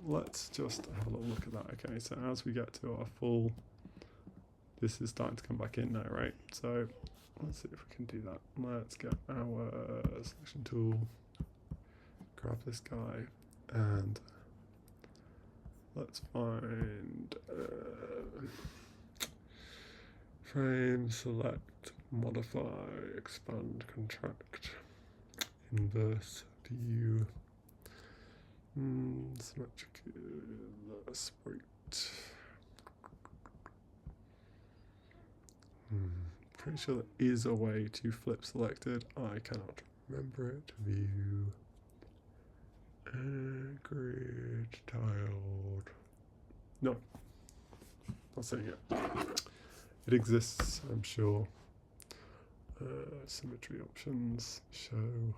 Let's just have a little look at that. Okay, so as we get to our full, this is starting to come back in now, right? So let's see if we can do that. Let's get our selection tool, grab this guy, and let's find frame, select, modify, expand, contract, inverse, view, symmetric, sprite. Pretty sure there is a way to flip selected. I cannot remember it. View, grid, tiled. No, not seeing it. It exists, I'm sure. Symmetry options, show.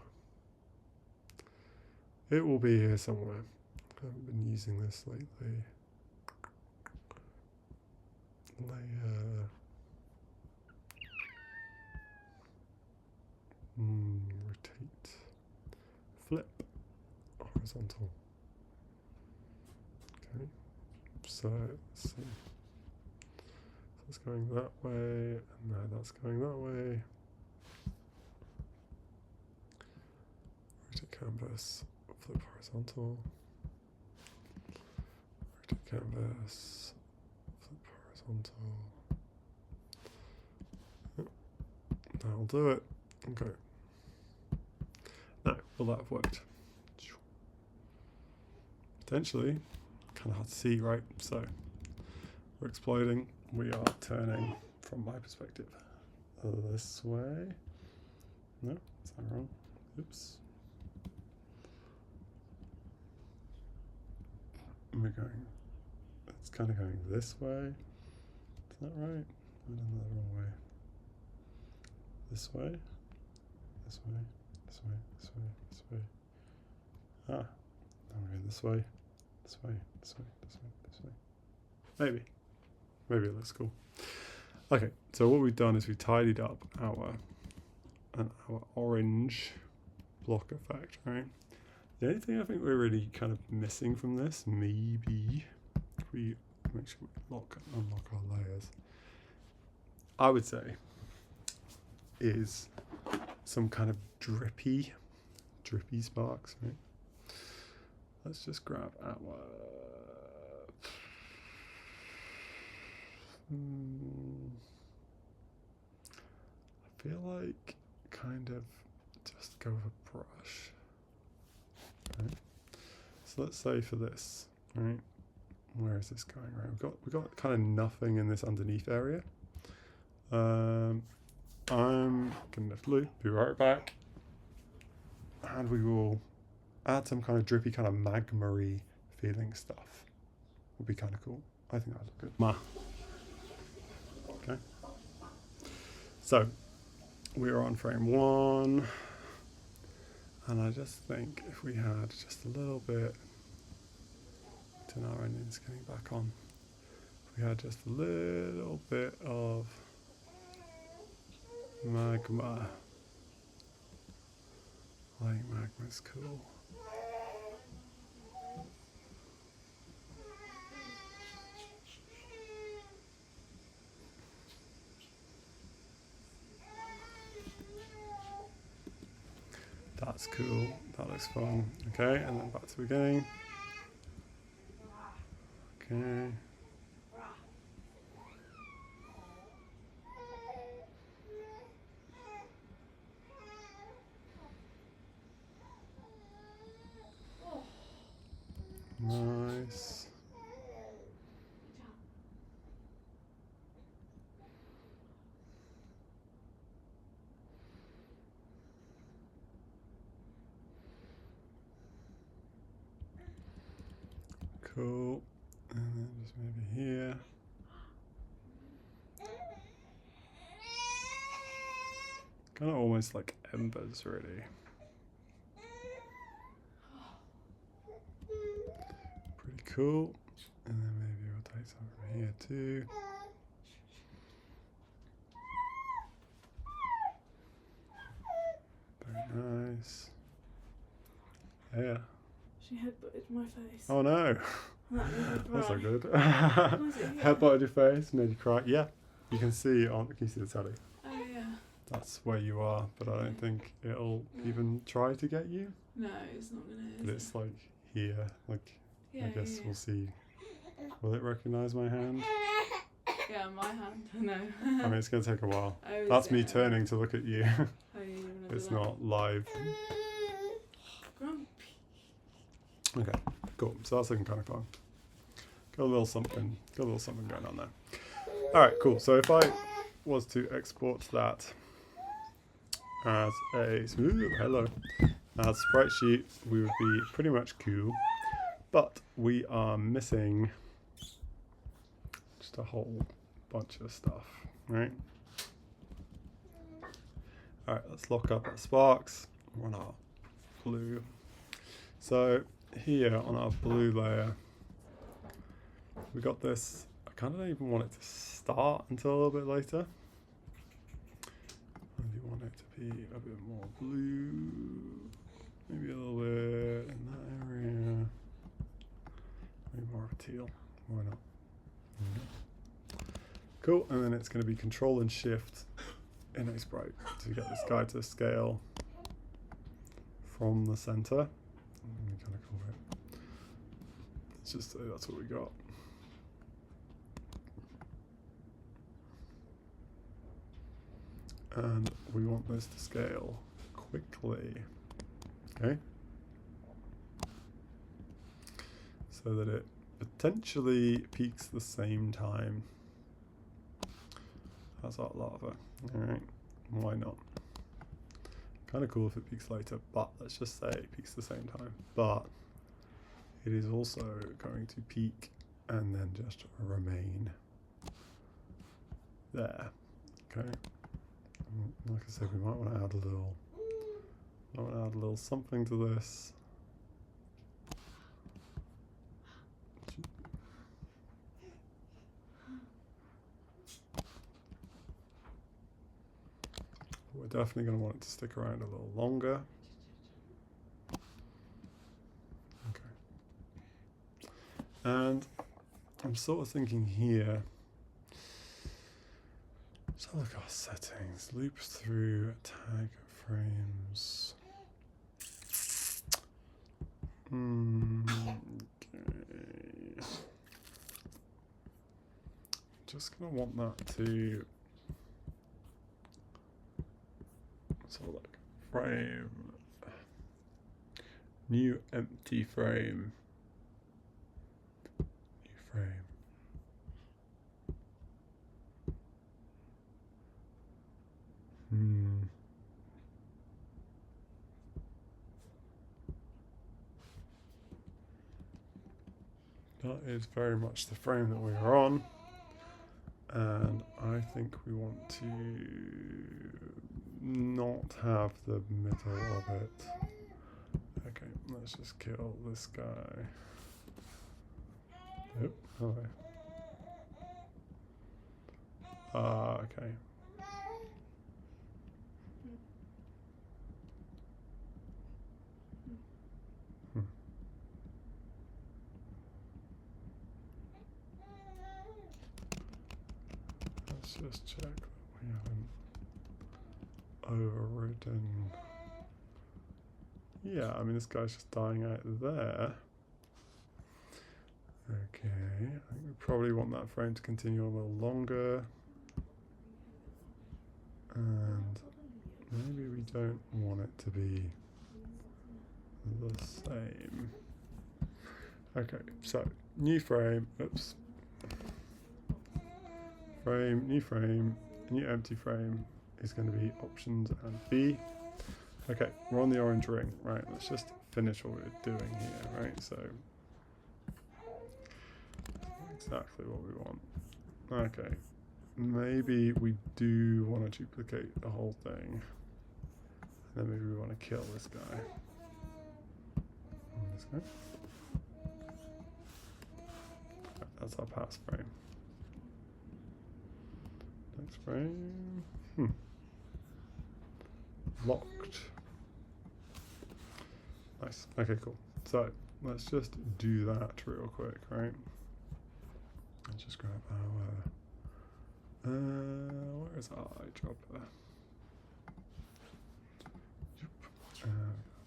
It will be here somewhere. I haven't been using this lately. Layer. Rotate. Flip. Horizontal. Okay. So let's see. That's going that way, and now that's going that way. Rotate canvas, flip horizontal. Rotate canvas, flip horizontal. Yep. That'll do it. Okay. Now, will that have worked? Potentially. Kind of hard to see, right? So, we're exploding. We are turning, from my perspective, this way. No, is that wrong? Oops. And we're going, it's kind of going this way. Is that right? I done that the wrong way. This way, this way, this way, this way, this way. Ah, now we're going this way, this way, this way, this way, this way. Maybe it looks cool. Okay, so what we've done is we tidied up our orange block effect, right? The only thing I think we're really kind of missing from this, maybe, if we make sure we unlock our layers, I would say, is some kind of drippy sparks, right? Let's just grab our I feel like kind of just go with a brush. Right? So let's say for this, right? Where is this going? Right, we've got kind of nothing in this underneath area. I'm gonna be right back, and we will add some kind of drippy, kind of magma-y feeling stuff. Would be kind of cool. I think that would look good. Okay. So we are on frame 1, and I just think if we had just a little bit, turn our onions getting back on. If we had just a little bit of magma. I think magma's cool. That's cool. That looks fun. Okay, and then back to the beginning. Okay. Nice. Cool. And then just maybe here. Kind of almost like embers, really. Pretty cool. And then maybe we'll take some from here too. Very nice. Yeah. She headbutted my face. Oh no. That made me That's cry. not good. Was it here? Headbutted your face, made you cry. Yeah. You can see on. Can you see the telly? Oh yeah. That's where you are, but I don't think it'll even try to get you. No, it's not gonna. But it's like here. Like Yeah, I guess yeah, we'll see. Will it recognise my hand? yeah, my hand. No. I mean, it's going to take a while. Oh, is That's it? me turning to look at you. Oh, you're gonna It's do that. not live. Grumpy. Okay, cool. So that's looking kind of fun. Got a little something going on there. All right, cool. So if I was to export that as a sprite sheet, we would be pretty much cool. But we are missing just a whole bunch of stuff, right? All right, let's lock up our sparks. Run our blue. So here on our blue layer, we got this. I kind of don't even want it to start until a little bit later. I do want it to be a bit more blue, maybe a little bit in that area, maybe more of a teal. Why not? Cool, and then it's going to be Control and Shift in a sprite to get this guy to scale from the center. Let me kind of call it. Let's just say that's what we got. And we want this to scale quickly, okay? So that it potentially peaks the same time as our lava. Alright, why not? Kind of cool if it peaks later, but let's just say it peaks the same time. But it is also going to peak and then just remain there, okay? Like I said, we might want to add a little something to this. We're definitely going to want it to stick around a little longer. Okay. And I'm sort of thinking here, so look at our settings, loops through tag frames. Okay. Just gonna want that to sort of like frame, new empty frame, new frame. That is very much the frame that we are on, and I think we want to not have the middle of it. Okay, let's just kill this guy. Yep, hello. Okay. Let's just check that we haven't overridden Yeah, I mean, this guy's just dying out there. Okay, I think we probably want that frame to continue a little longer. And maybe we don't want it to be the same. Okay, so new frame, oops. Frame, new empty frame is going to be options and B. Okay, we're on the orange ring. Right, let's just finish what we're doing here, right? So, exactly what we want. Okay, maybe we do want to duplicate the whole thing. And then maybe we want to kill this guy. And this guy. That's our pass frame. Next frame. Locked. Nice. Okay, cool. So let's just do that real quick, right? Let's just grab our where is our eyedropper?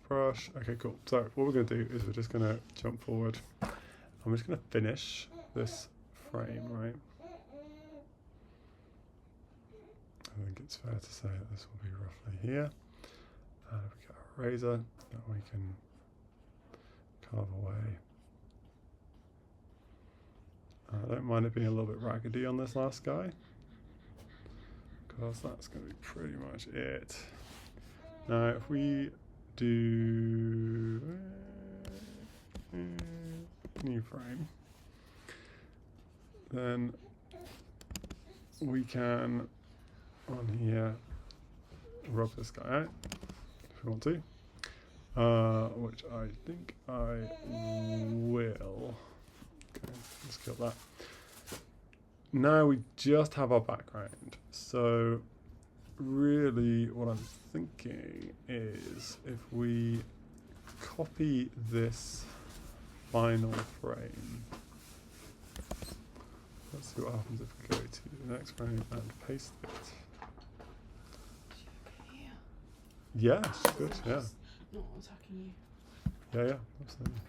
Brush. Okay, cool. So what we're going to do is we're just going to jump forward. I'm just going to finish this frame, right? I think it's fair to say that this will be roughly here. And if we get our razor, that we can carve away. I don't mind it being a little bit raggedy on this last guy, because that's going to be pretty much it. Now, if we do new frame, then we can on here rub this guy out if we want to, which I think I will. Okay, let's kill that. Now we just have our background, so really what I'm thinking is if we copy this final frame, let's see what happens if we go to the next frame and paste it. Yeah, she's good, yeah. Not attacking you. Yeah, absolutely.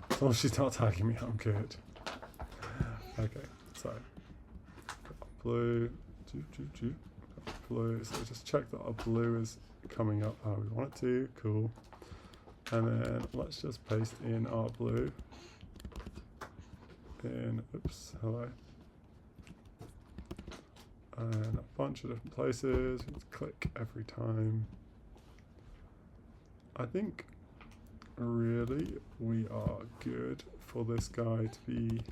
As long as she's not attacking me, I'm good. Okay, so blue, blue. So just check that our blue is coming up how we want it to. Cool. And then let's just paste in our blue. In, oops, hello. And a bunch of different places. We just click every time. I think really we are good for this guy to be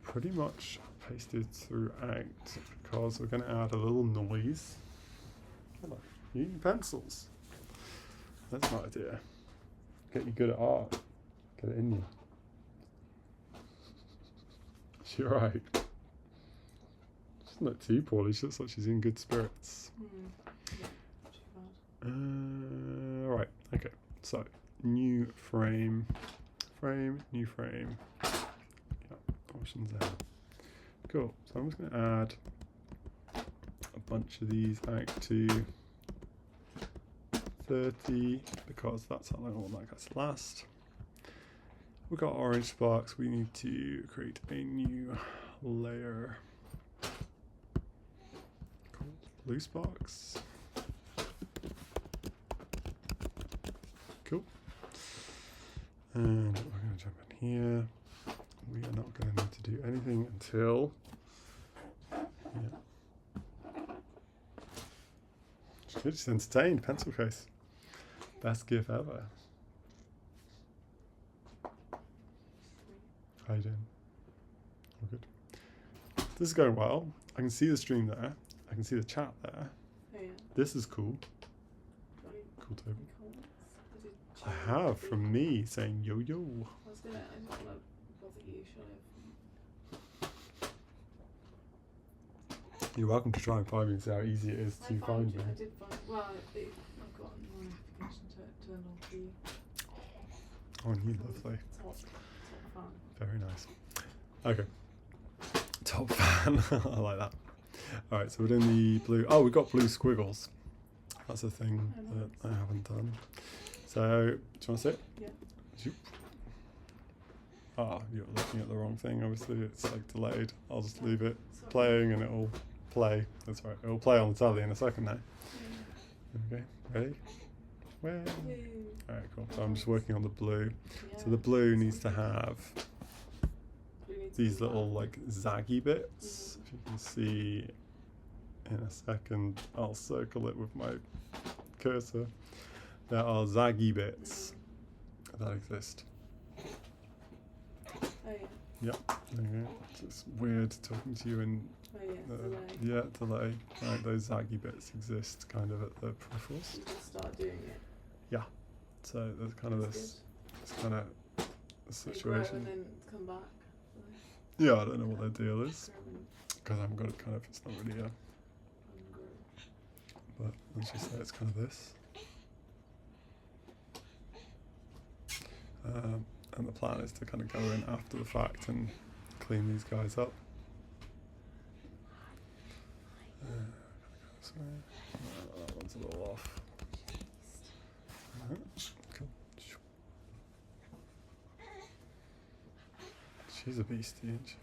pretty much pasted throughout, because we're going to add a little noise. Hello, using pencils. That's my idea. Get you good at art. Get it in you. She's right. She doesn't look too poorly. She looks like she's in good spirits. Yeah, not too bad. Right. Okay. So new frame, new frame. Yeah, options there. Cool. So I'm just going to add a bunch of these out to 30 because that's how long I want that guy to last. We've got orange sparks. We need to create a new layer called blue sparks. Cool. And we're going to jump in here. We are not going to need to do anything until, she's entertained. Pencil case. Best gift ever. How you doing? All good. This is going well. I can see the stream there. I can see the chat there. Oh, yeah. This is cool. Cool table. I I have from me saying yo yo. I was gonna. I didn't want to bother you. Shall I? You're welcome to try and find me and see how easy it is to find me. I did find. Well, I've got my notification turned on for you. Oh, you lovely. Top fan. Very nice. Okay. Top fan. I like that. Alright, so we're doing the blue. Oh, we've got blue squiggles. That's a thing that I haven't done. So, do you want to sit? Yeah. Zoop. Ah, you're looking at the wrong thing. Obviously, it's like delayed. I'll just leave it Sorry. playing and it'll play. That's right. It'll play on the telly in a second now. Okay, ready? Well, alright, cool. So I'm just working on the blue. So the blue needs to have these little like zaggy bits. If you can see in a second, I'll circle it with my cursor. There are zaggy bits that exist. Oh yeah. Yep. Okay. It's weird talking to you in Oh yeah. delay. Right, those zaggy bits exist kind of at the peripherals. You just start doing it. So there's kind of this kind of They grow situation. and then come back. Yeah, I don't know what their deal is Grow and because I haven't got it kind of. It's not really a. grow. But let's just say it's kind of this. And the plan is to kind of go in after the fact and clean these guys up. That one's a little off. Cool. She's a beastie, isn't she?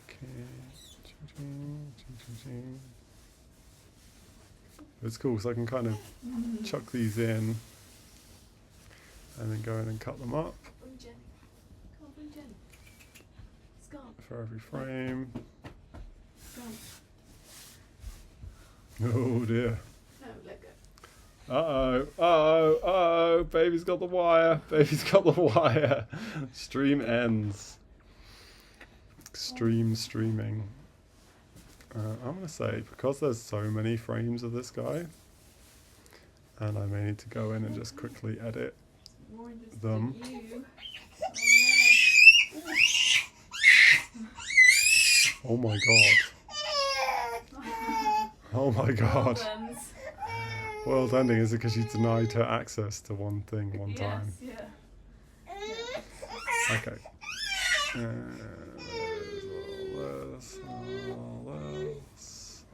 Okay. It's cool because I can kind of chuck these in and then go in and cut them up Bring Jenny. Come on, bring Jenny. Scarf. for every frame. Scarf. Oh dear. No, let go. Uh-oh, baby's got the wire, Stream ends. Extreme streaming. I'm going to say, because there's so many frames of this guy, and I may need to go in and just quickly edit More interested them. in you. Oh my god. Oh my god. Problems. World ending, is it because you denied her access to one thing one time? Yes, yeah. Okay. All this.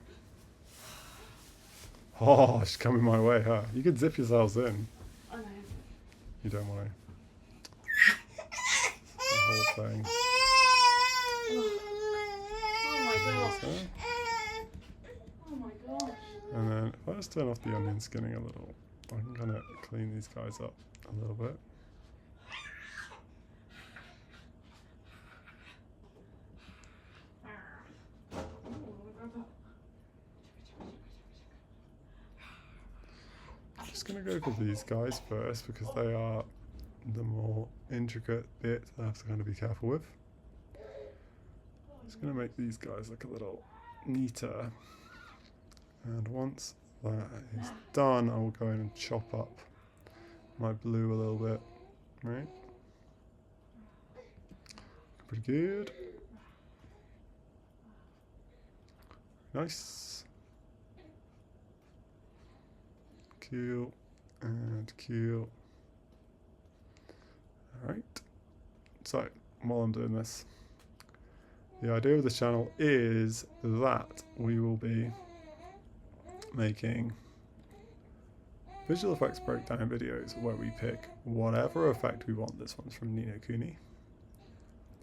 Oh, she's coming my way, huh? You could zip yourselves in. I know. You don't want to. The whole thing. Oh my gosh. So, Oh my gosh. and then if I just turn off the onion skinning a little, I can kind of clean these guys up a little bit. Just going to go for these guys first because they are the more intricate bit I have to kind of be careful with. Just going to make these guys look a little neater. And once that is done, I will go in and chop up my blue a little bit. Right? Pretty good. Nice. Cool. And cool. Alright. So, while I'm doing this, the idea of this channel is that we will be making visual effects breakdown videos where we pick whatever effect we want. This one's from Ni No Kuni,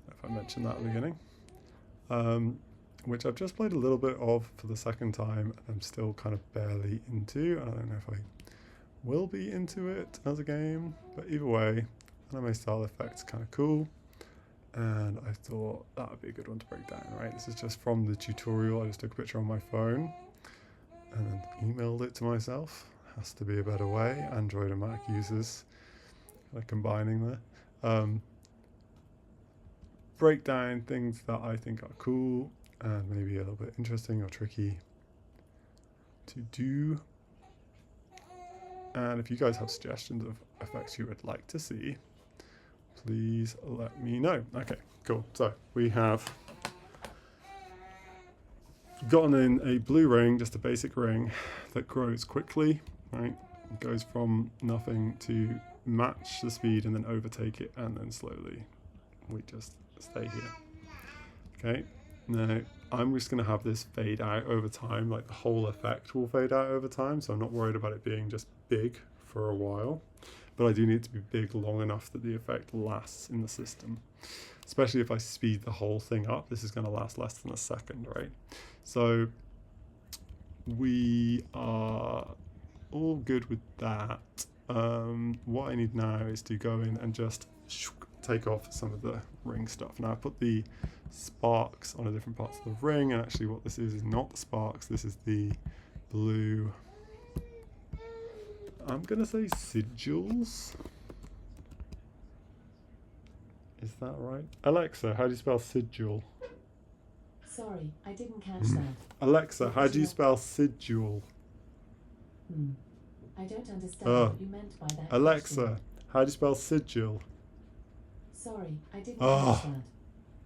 if I mentioned that at the beginning, which I've just played a little bit of for the second time and I'm still kind of barely into. I don't know if I will be into it as a game, but either way, anime style effects kind of cool, and I thought that would be a good one to break down. Right, this is just from the tutorial. I just took a picture on my phone and then emailed it to myself. Has to be a better way. Android and Mac users kind of combining there. Break down things that I think are cool and maybe a little bit interesting or tricky to do. And if you guys have suggestions of effects you would like to see, please let me know. Okay, cool. So we have gotten in a blue ring, just a basic ring that grows quickly, right? It goes from nothing to match the speed and then overtake it, and then slowly we just stay here. Okay, now I'm just going to have this fade out over time, like the whole effect will fade out over time, so I'm not worried about it being just big for a while, but I do need it to be big long enough that the effect lasts in the system. Especially if I speed the whole thing up, this is going to last less than a second, right? So we are all good with that. What I need now is to go in and just take off some of the ring stuff. Now I put the sparks on a different parts of the ring, and actually what this is not the sparks, this is the blue, I'm gonna say sigils. Is that right? Alexa, how do you spell sigil? Sorry, I didn't catch that. Alexa, how do you spell sigil? I don't understand what you meant by that. Alexa, question. how do you spell sigil? Sorry, I didn't catch that.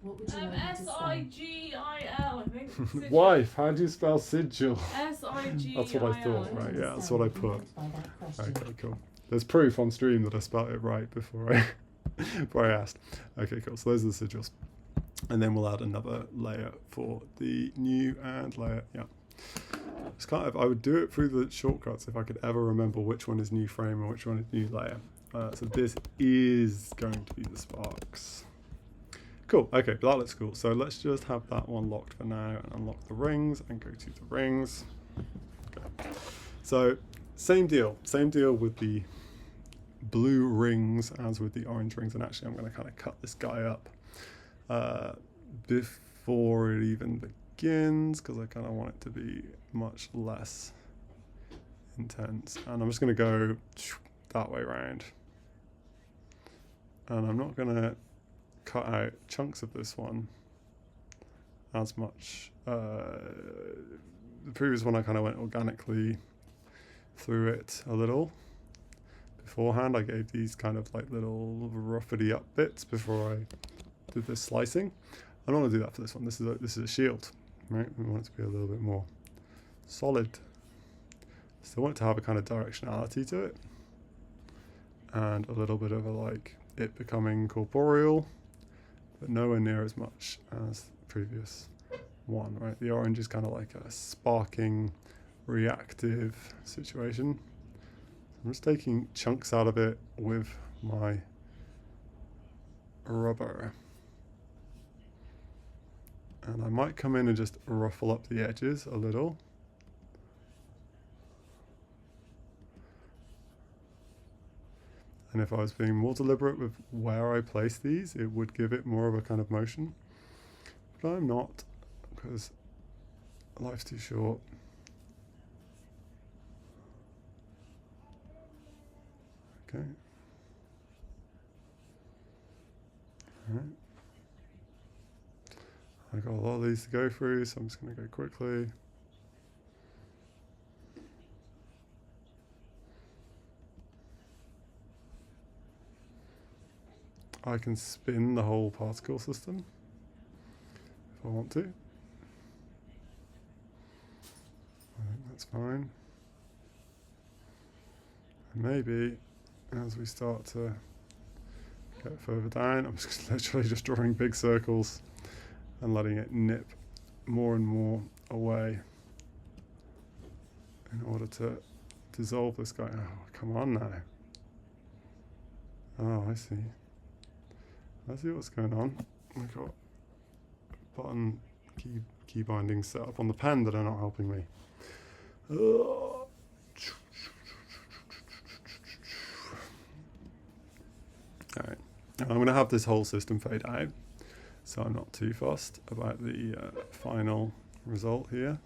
What would you like me to spell? S-I-G-I-L, I think. Sigil. Wife, how do you spell sigil? S-I-G-I-L. That's what I thought, I don't right? Yeah, that's understand what I you put. meant by that question. Okay, cool. There's proof on stream that I spelled it right before I before I asked. Okay, cool. So those are the sigils. And then we'll add another layer for the new and layer. Yeah. It's kind of, I would do it through the shortcuts if I could ever remember which one is new frame and which one is new layer. So this is going to be the sparks. Cool. Okay, but that looks cool. So let's just have that one locked for now and unlock the rings and go to the rings. Okay. So same deal with the blue rings as with the orange rings, and actually I'm going to kind of cut this guy up before it even begins because I kind of want it to be much less intense, and I'm just going to go that way around, and I'm not going to cut out chunks of this one as much. The previous one I kind of went organically through it a little beforehand. I gave these kind of like little roughity up bits before I did this slicing. I don't want to do that for this one. This is a shield, right? We want it to be a little bit more solid. Still want it to have a kind of directionality to it, and a little bit of a like it becoming corporeal, but nowhere near as much as the previous one, right? The orange is kind of like a sparking, reactive situation. I'm just taking chunks out of it with my rubber. And I might come in and just ruffle up the edges a little. And if I was being more deliberate with where I place these, it would give it more of a kind of motion. But I'm not, because life's too short. Okay. Alright. I got a lot of these to go through, so I'm just going to go quickly. I can spin the whole particle system if I want to. I think that's fine. And maybe as we start to get further down, I'm just literally just drawing big circles and letting it nip more and more away in order to dissolve this guy. Oh, come on now. Oh, I see. I see what's going on. I've got button key bindings set up on the pen that are not helping me. Alright, I'm going to have this whole system fade out, so I'm not too fussed about the final result here.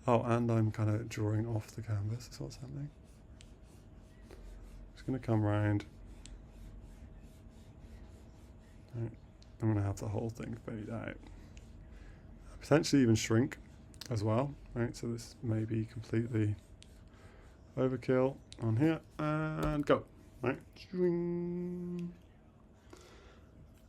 Oh, and I'm kind of drawing off the canvas, is what's happening. Just going to come round. Right. I'm going to have the whole thing fade out. Potentially even shrink as well, right? So this may be completely overkill on here, and go, right?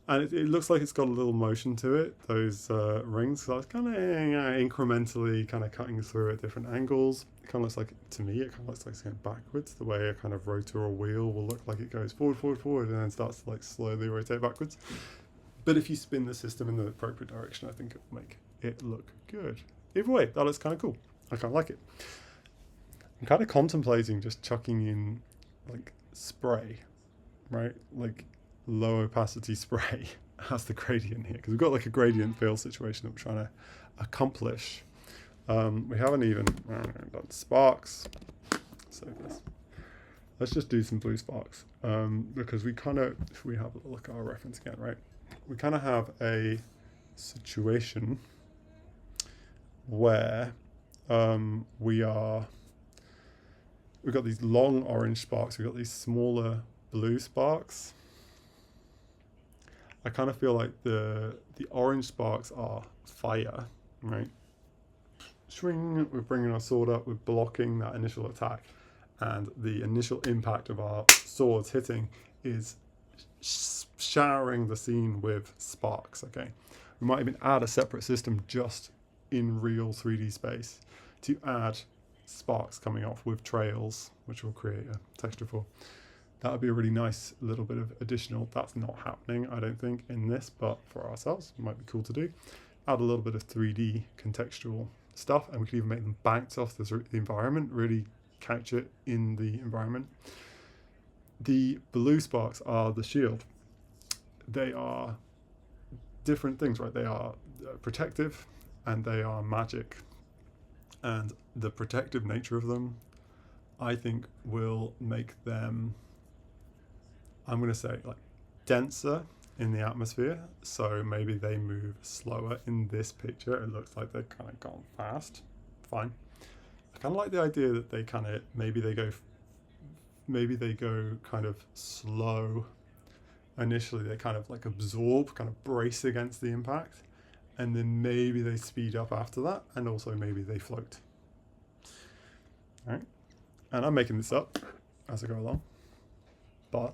And it looks like it's got a little motion to it, those rings. So I was kind of incrementally kind of cutting through at different angles. It kind of looks like, to me, it kind of looks like it's going backwards, the way a kind of rotor or wheel will look like it goes forward, and then starts to like slowly rotate backwards. But if you spin the system in the appropriate direction, I think it will make it look good. Either way, that looks kind of cool. I kind of like it. I'm kind of contemplating just chucking in like spray, right? Like low opacity spray as the gradient here, because we've got like a gradient fill situation that we're trying to accomplish. We haven't even done sparks. So let's just do some blue sparks, because we kind of, if we have a look at our reference again, right? We kind of have a situation where we've got these long orange sparks, we've got these smaller blue sparks. I kind of feel like the orange sparks are fire, right? Swing, we're bringing our sword up, we're blocking that initial attack, and the initial impact of our swords hitting is showering the scene with sparks, okay? We might even add a separate system just in real 3D space to add sparks coming off with trails, which will create a texture for. That would be a really nice little bit of additional. That's not happening, I don't think, in this, but for ourselves, it might be cool to do. Add a little bit of 3D contextual stuff, and we could even make them bounce off the environment, really couch it in the environment. The blue sparks are the shield. They are different things, right? They are protective and they are magic. And the protective nature of them, I think, will make them, I'm going to say, like denser in the atmosphere. So maybe they move slower in this picture. It looks like they've kind of gone fast. Fine. I kind of like the idea that they kind of, maybe they go kind of slow. Initially, they kind of like absorb, kind of brace against the impact, and then maybe they speed up after that, and also maybe they float. All right, and I'm making this up as I go along, but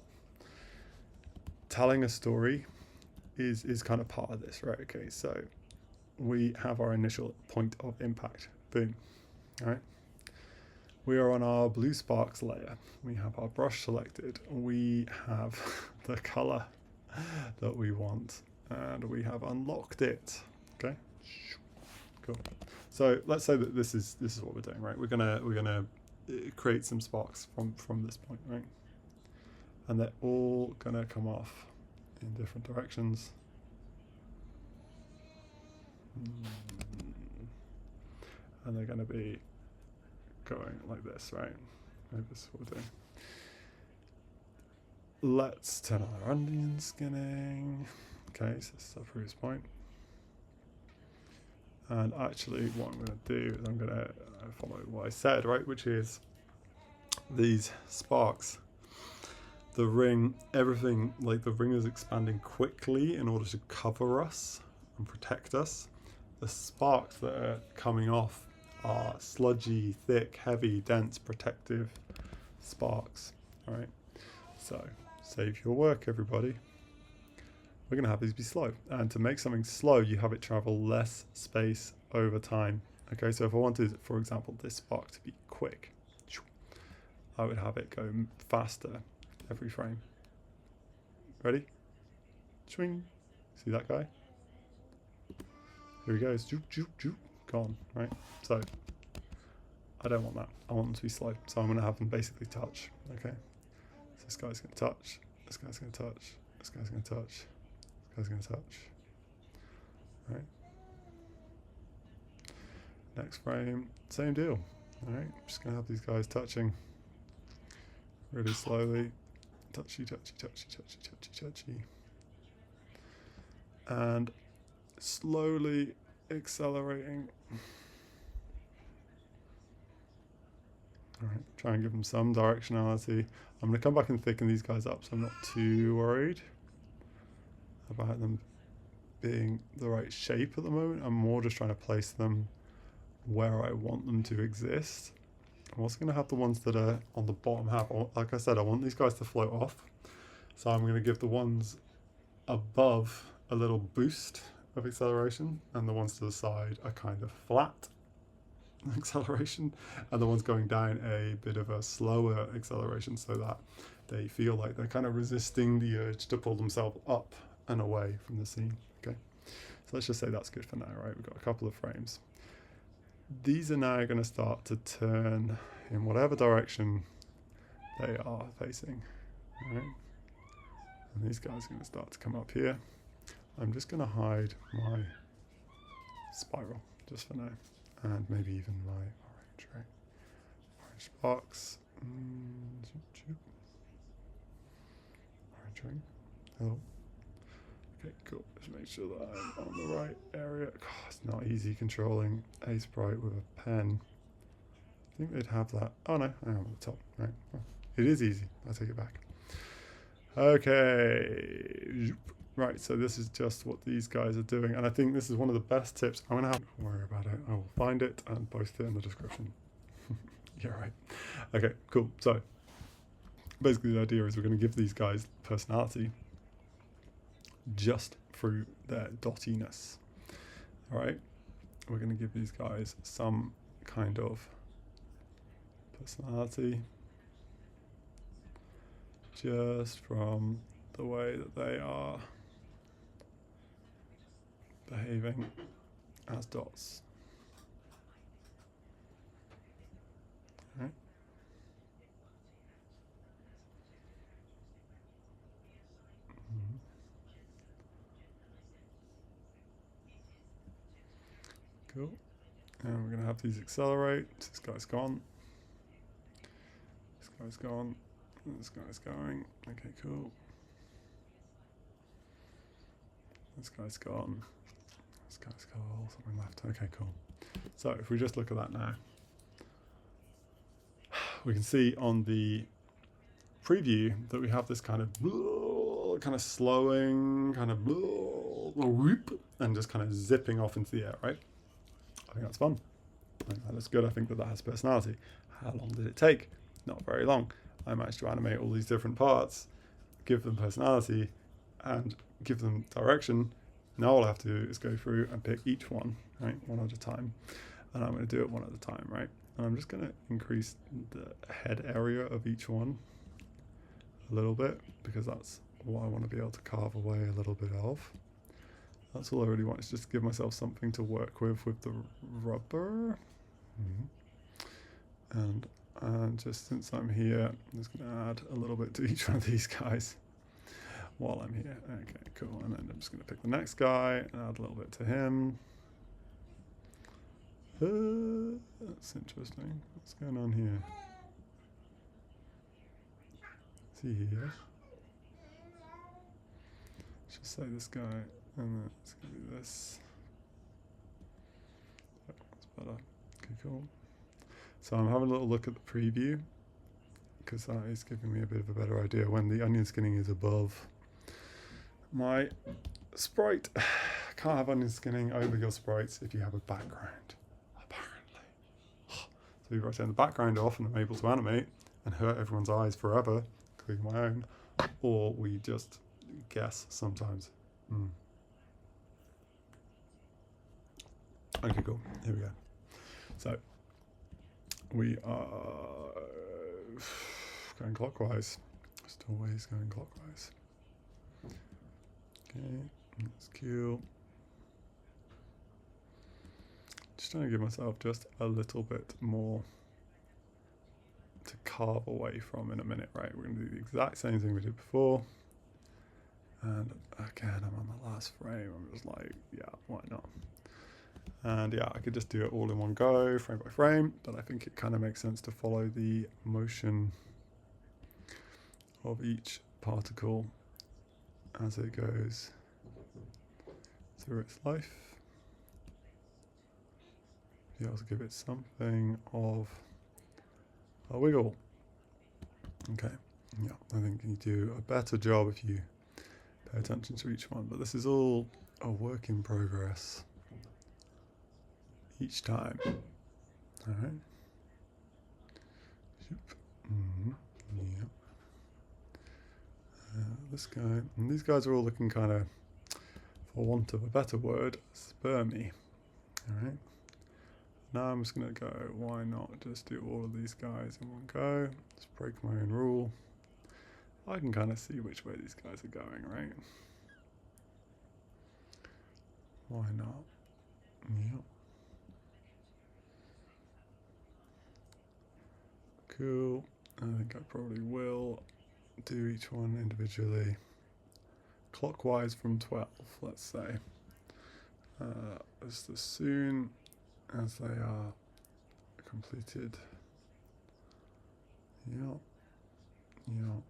telling a story is kind of part of this, right? Okay, so we have our initial point of impact. Boom. All right. We are on our blue sparks layer. We have our brush selected. We have the color that we want, and we have unlocked it. Okay, cool. So let's say that this is what we're doing, right? We're gonna create some sparks from this point, right? And they're all gonna come off in different directions. And they're gonna be going like this, right? Maybe this is what we're doing. Let's turn on our onion skinning. Okay, so this is our previous point. And actually what I'm going to do is I'm going to follow what I said, right? Which is these sparks. The ring, everything, like the ring is expanding quickly in order to cover us and protect us. The sparks that are coming off are sludgy, thick, heavy, dense, protective sparks. All right, so save your work, everybody. We're going to have these be slow, and to make something slow, you have it travel less space over time. Okay, so if I wanted, for example, this spark to be quick, I would have it go faster every frame. Ready? Swing. See that guy? Here he goes. Joop, joop, joop. Gone, right? So I don't want that. I want them to be slow. So I'm going to have them basically touch. Okay. So this guy's going to touch. This guy's going to touch. This guy's going to touch. This guy's going to touch. Right. Next frame, same deal. All right. Just going to have these guys touching really slowly. Touchy, touchy, touchy, touchy, touchy, touchy. And slowly accelerating. Alright, try and give them some directionality. I'm going to come back and thicken these guys up, so I'm not too worried about them being the right shape at the moment. I'm more just trying to place them where I want them to exist. I'm also going to have the ones that are on the bottom half. Like I said, I want these guys to float off. So I'm going to give the ones above a little boost of acceleration, and the ones to the side are kind of flat acceleration, and the ones going down a bit of a slower acceleration, so that they feel like they're kind of resisting the urge to pull themselves up and away from the scene. Okay, so let's just say that's good for now, right? We've got a couple of frames. These are now going to start to turn in whatever direction they are facing, right? And these guys are going to start to come up here. I'm just going to hide my spiral just for now, and maybe even my orange, right? Orange box. Orange ring. Hello. Okay, cool. Just make sure that I'm on the right area. God, it's not easy controlling a sprite with a pen. I think they'd have that. Oh no, I am at the top. Right. Well, it is easy. I take it back. Okay. Right, so this is just what these guys are doing, and I think this is one of the best tips. I'm gonna have to worry about it. I will find it and post it in the description. You're right. Okay, cool. So basically the idea is we're going to give these guys personality just through their dottiness. All right, we're going to give these guys some kind of personality just from the way that they are behaving as dots. All right. Cool. And we're going to have these accelerate. This guy's gone. This guy's gone. This guy's going. Okay, cool. This guy's gone. This guy's gone. Something left. Okay, cool. So if we just look at that now, we can see on the preview that we have this kind of slowing, whoop, and just kind of zipping off into the air, right? I think that's fun. I think that looks good. I think that that has personality. How long did it take? Not very long. I managed to animate all these different parts, give them personality, and give them direction. Now all I have to do is go through and pick each one, right, one at a time. And I'm going to do it one at a time, right? And I'm just going to increase the head area of each one a little bit, because that's what I want to be able to carve away a little bit of. That's all I really want, is just give myself something to work with the rubber. And just since I'm here, I'm just going to add a little bit to each one of these guys while I'm here. Okay, cool. And then I'm just going to pick the next guy and add a little bit to him. That's interesting. What's going on here? See here. Let's just say this guy, and then it's going to be this. That's better. Okay, cool. So I'm having a little look at the preview, because that is giving me a bit of a better idea when the onion skinning is above my sprite. Can't have onion skinning over your sprites if you have a background, apparently. So either I turn the background off and I'm able to animate and hurt everyone's eyes forever, including my own, or we just guess sometimes. Okay, cool. Here we go. So we are going clockwise. Just always going clockwise. Okay, that's cool. Just trying to give myself just a little bit more to carve away from in a minute, right? We're going to do the exact same thing we did before. And again, I'm on the last frame. I'm just like, yeah, why not? And yeah, I could just do it all in one go, frame by frame, but I think it kind of makes sense to follow the motion of each particle as it goes through its life. You also give it something of a wiggle. Okay, yeah, I think you do a better job if you pay attention to each one, but this is all a work in progress each time. All right. Yep. This guy, and these guys are all looking kind of, for want of a better word, spermy. All right. Now I'm just going to go, why not just do all of these guys in one go? Just break my own rule. I can kind of see which way these guys are going, right? Why not? Yep. Cool. I think I probably will do each one individually. Clockwise from 12, let's say. As soon as they are completed. Yep. Yep.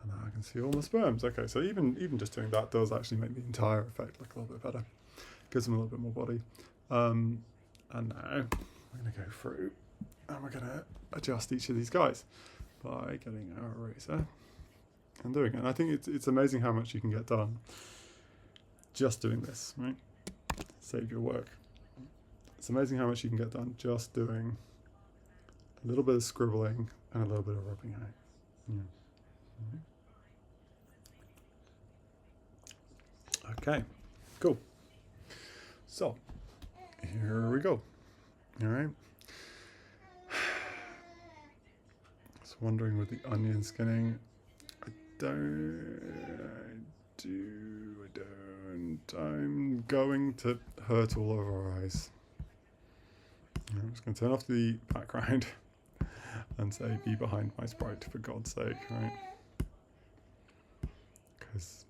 And now I can see all the sperms. Okay, so even just doing that does actually make the entire effect look a little bit better. Gives them a little bit more body. And now we're going to go through and we're going to adjust each of these guys by getting our eraser and doing it. And I think it's amazing how much you can get done just doing this, right? Save your work. It's amazing how much you can get done just doing a little bit of scribbling and a little bit of rubbing out. Yeah. Okay, cool. So, here we go. All right. Just wondering with the onion skinning. I don't. I'm going to hurt all over our eyes. I'm just going to turn off the background and say, be behind my sprite, for God's sake, right? Because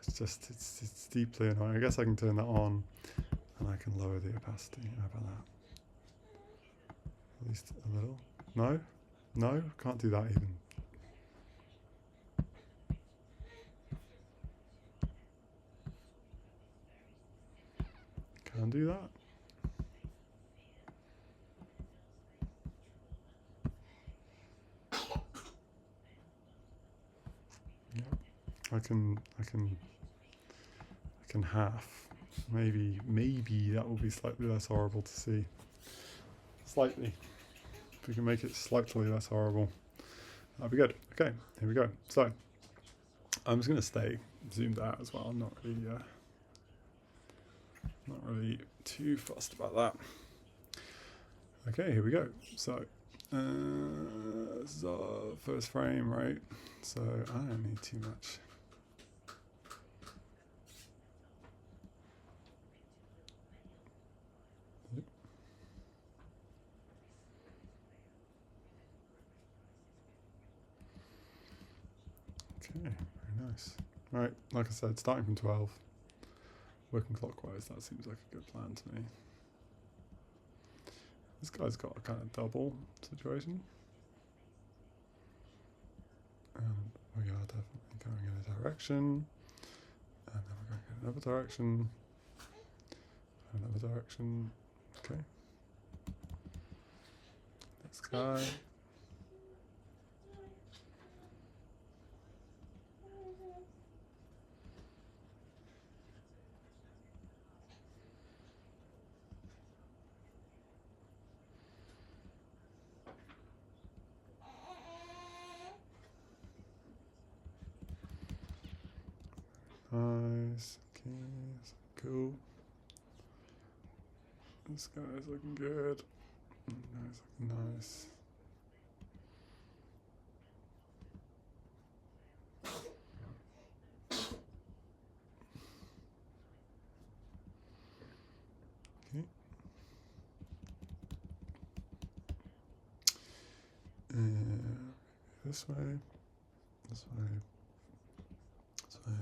it's deeply annoying. I guess I can turn that on and I can lower the opacity. How about that? At least a little. No? No? Can't do that even. Can't do that. Yep. I can half. Maybe that will be slightly less horrible to see. Slightly. If we can make it slightly less horrible, that'll be good. Okay, here we go. So I'm just going to stay zoomed out as well. I'm not really too fussed about that. Okay, here we go. So this is our first frame, right? So I don't need too much. Okay, very nice. Right, like I said, starting from 12, working clockwise, that seems like a good plan to me. This guy's got a kind of double situation. And we are definitely going in a direction. And then we're going in another direction. Another direction. Okay. This guy. Nice. Okay, that's cool. This guy's looking good. Nice, looking nice. Okay. This way. This way. This way.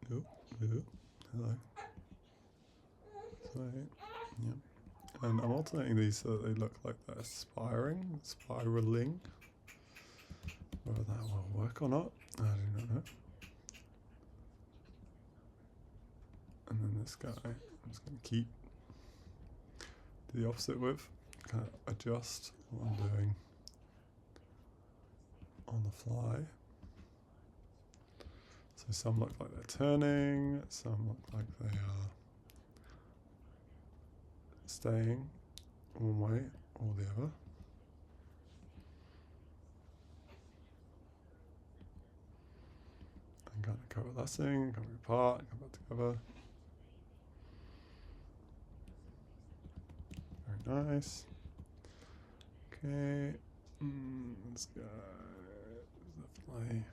Nope. Nope. Hello. This way. Yep. And I'm alternating these so that they look like they're spiraling. Whether that will work or not, I do not know. And then this guy, I'm just going to keep the opposite with, kind of adjust what I'm doing on the fly. So some look like they're turning, some look like they are staying one way or the other. And kind of coalescing, coming apart, come back together. Very nice. Okay, this guy is definitely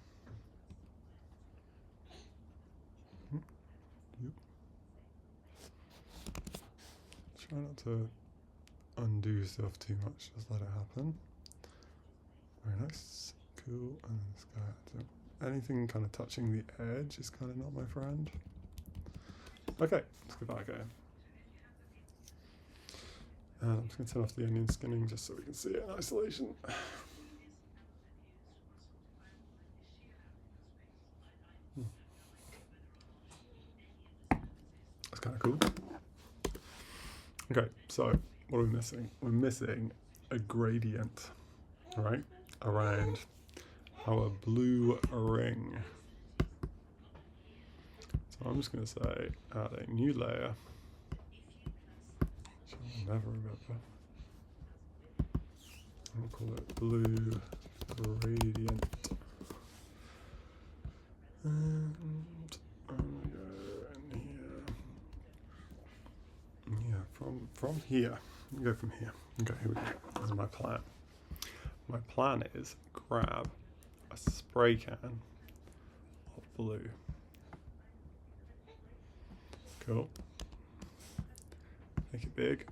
Try not to undo stuff too much, just let it happen. Very nice, cool, and this guy. So anything kind of touching the edge is kind of not my friend. Okay, let's go back again. And I'm just going to turn off the onion skinning just so we can see it in isolation. That's kind of cool. Okay, so what are we missing? We're missing a gradient, right, around our blue ring. So I'm just going to say add a new layer, which I'll never remember. I'll call it blue gradient. And I'm going to go in here. Yeah, from here. Go from here. Okay, here we go. This is my plan. My plan is grab a spray can of blue. Cool. Make it big.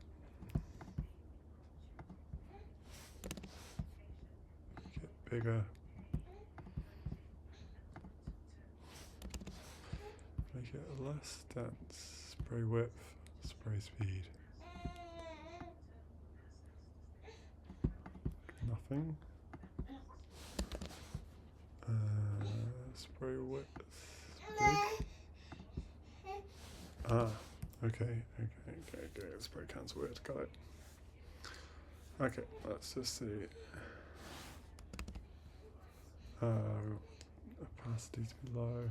Make it bigger. Make it less dense. Spray width, spray speed. Nothing. Spray width. Big. Ah, okay. Spray can's weird. Got it. Okay, let's just see. Opacity's below.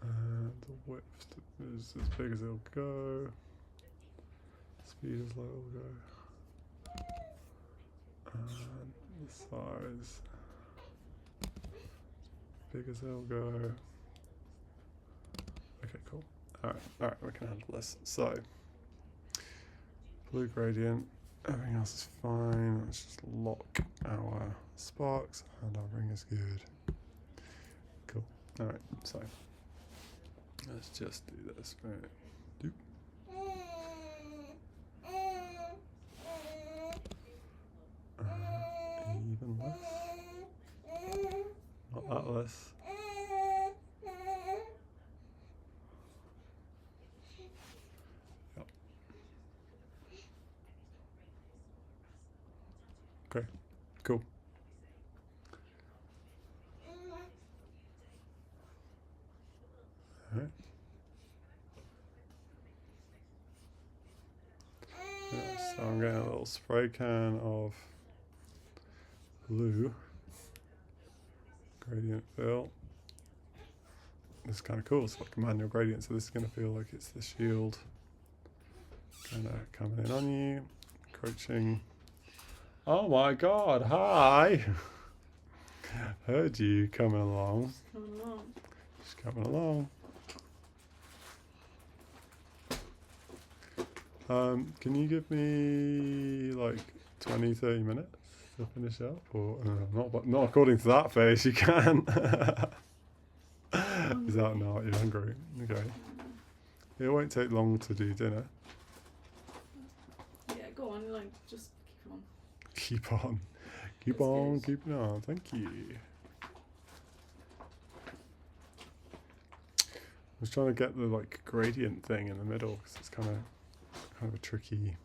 And the width is as big as it'll go. Speed as low it'll go. And the size, as big as it'll go. Okay, cool. Alright, we can handle this. So, blue gradient, everything else is fine. Let's just lock our sparks and our ring is good. Cool. Alright, so let's just do this. Right. Doop. Even less. Not that less. Yep. Okay, cool. Alright. Yeah, so I'm getting a little spray can of blue gradient fill. This is kind of cool. It's like a manual gradient, so this is going to feel like it's the shield kind of coming in on you, encroaching. Oh my god, hi! Heard you coming along. Coming along. Just coming along. Can you give me like 20-30 minutes to finish up? Or not according to that face, you can. Is that not? You're hungry? Okay. It won't take long to do dinner. Yeah, go on, like, just keep on. Keep on. Keep That's on, good. keeping on. Thank you. I was trying to get the like gradient thing in the middle because it's kind of a tricky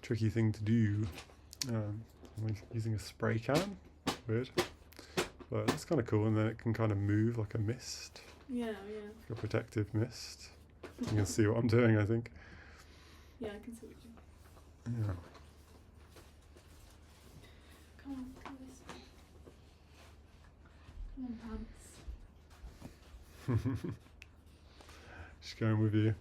thing to do. I'm using a spray can. Weird. But it's kind of cool, and then it can kind of move like a mist, Yeah. like a protective mist. You can see what I'm doing, I think. Yeah, I can see what you do. Yeah. Come on this way. Come on, pants. She's going with you.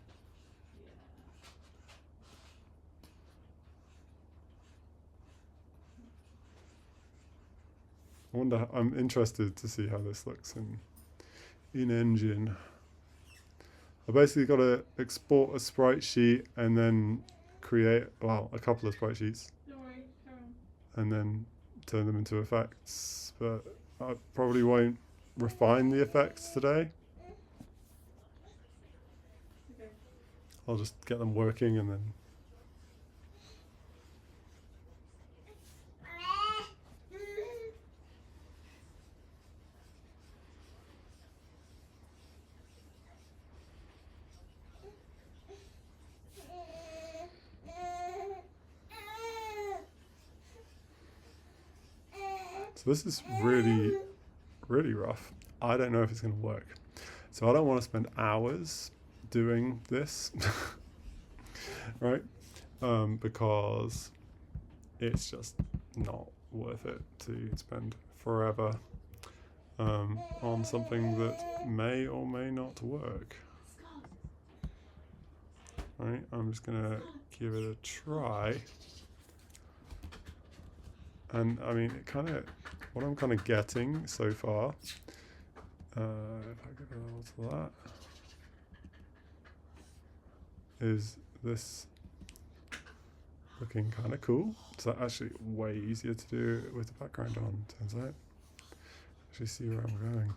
I'm interested to see how this looks in Engine. I basically got to export a sprite sheet and then create, well, a couple of sprite sheets Don't worry, carry on. and then turn them into effects. But I probably won't refine the effects today. Okay. I'll just get them working and then. So this is really, really rough. I don't know if it's going to work. So I don't want to spend hours doing this, right? Because it's just not worth it to spend forever on something that may or may not work. Right, I'm just going to give it a try. And I mean, what I'm kind of getting so far, if I give it all to that, is this looking kind of cool. It's actually way easier to do it with the background on, turns out. Actually see where I'm going.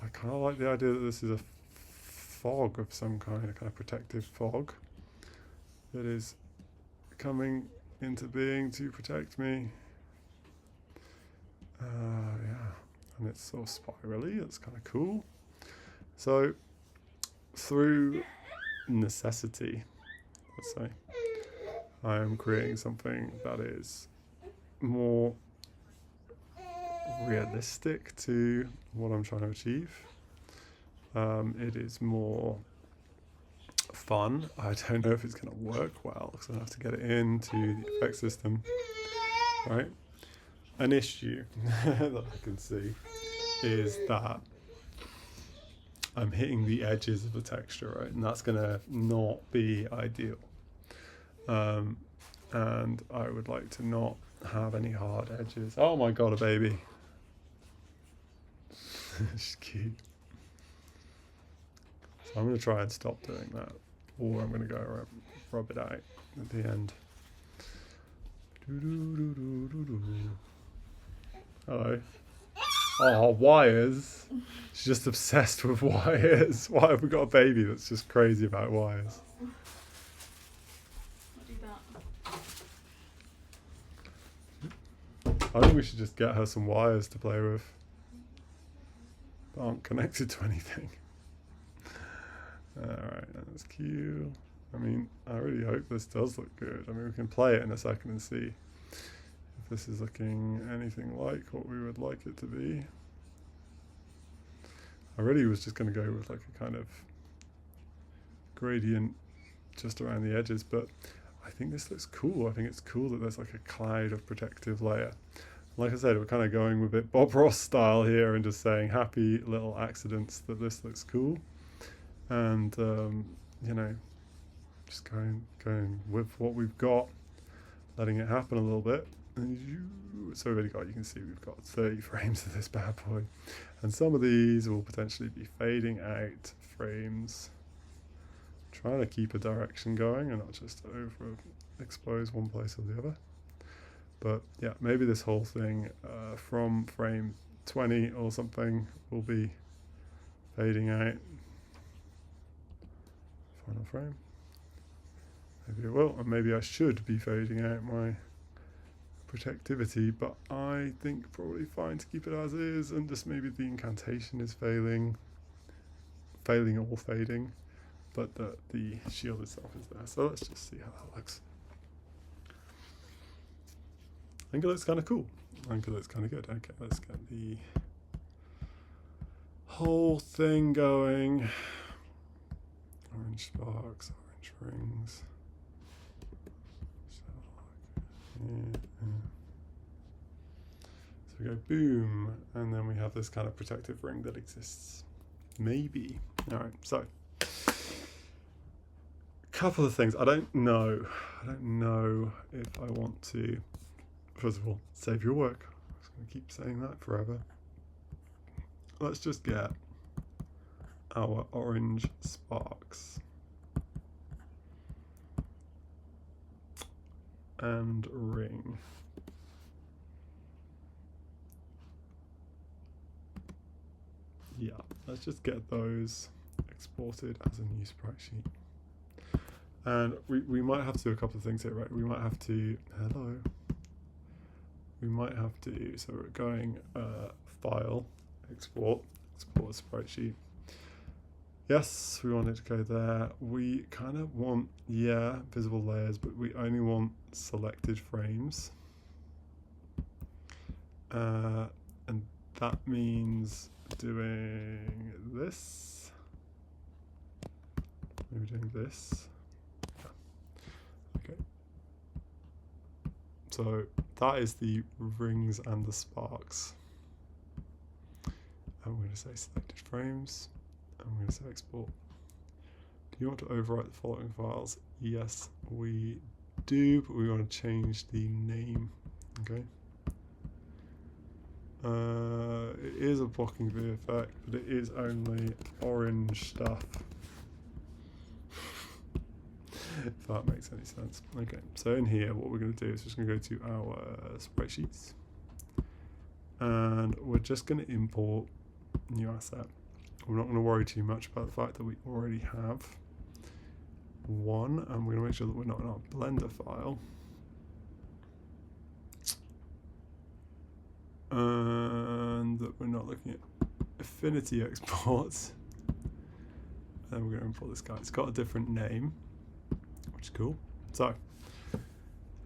I kind of like the idea that this is a fog of some kind, a kind of protective fog that is coming into being to protect me. Yeah, and it's sort of spirally, it's kind of cool. So, through necessity, let's say, I am creating something that is more realistic to what I'm trying to achieve. It is more fun. I don't know if it's going to work well because I have to get it into the effect system, right? An issue that I can see is that I'm hitting the edges of the texture, right? And that's going to not be ideal. And I would like to not have any hard edges. Oh my god, a baby. She's cute. So I'm going to try and stop doing that. Or I'm going to go rub it out at the end. Hello. Oh, wires. She's just obsessed with wires. Why have we got a baby that's just crazy about wires? I'll do that. I think we should just get her some wires to play with that aren't connected to anything. Alright, that's cute. I mean, I really hope this does look good. I mean, we can play it in a second and see if this is looking anything like what we would like it to be. I really was just going to go with like a kind of gradient just around the edges, but I think this looks cool. I think it's cool that there's like a cloud of protective layer. Like I said, we're kind of going with it Bob Ross style here and just saying happy little accidents that this looks cool. And, you know, just going with what we've got, letting it happen a little bit. So we've already got, you can see we've got 30 frames of this bad boy. And some of these will potentially be fading out frames. Trying to keep a direction going and not just overexpose one place or the other. But yeah, maybe this whole thing from frame 20 or something will be fading out. Final frame. Maybe it will, and maybe I should be fading out my protectivity, but I think probably fine to keep it as is, and just maybe the incantation is failing or fading, but the shield itself is there. So let's just see how that looks. I think it looks kind of cool. I think it looks kind of good. Okay, let's get the whole thing going. Orange sparks, orange rings. So we go boom, and then we have this kind of protective ring that exists. Maybe. Alright, so a couple of things. I don't know if I want to, first of all, save your work. I'm just going to keep saying that forever. Let's just get our orange sparks and ring. Yeah, let's just get those exported as a new sprite sheet. And we might have to do a couple of things here, right? We might have to, hello. We might have to, so we're going file, export a sprite sheet. Yes, we want it to go there. We kind of want, yeah, visible layers, but we only want selected frames. And that means doing this. Maybe doing this. Okay. So that is the rings and the sparks. And we're going to say selected frames. And we're going to say export. Do you want to overwrite the following files? Yes, we do, but we want to change the name. Okay. It is a blocking VFX, but it is only orange stuff. If that makes any sense. Okay, so in here, what we're going to do is just going to go to our spreadsheets, and we're just going to import new asset. We're not going to worry too much about the fact that we already have one, and we're going to make sure that we're not in our Blender file. And that we're not looking at affinity exports. And we're going to import this guy. It's got a different name, which is cool. So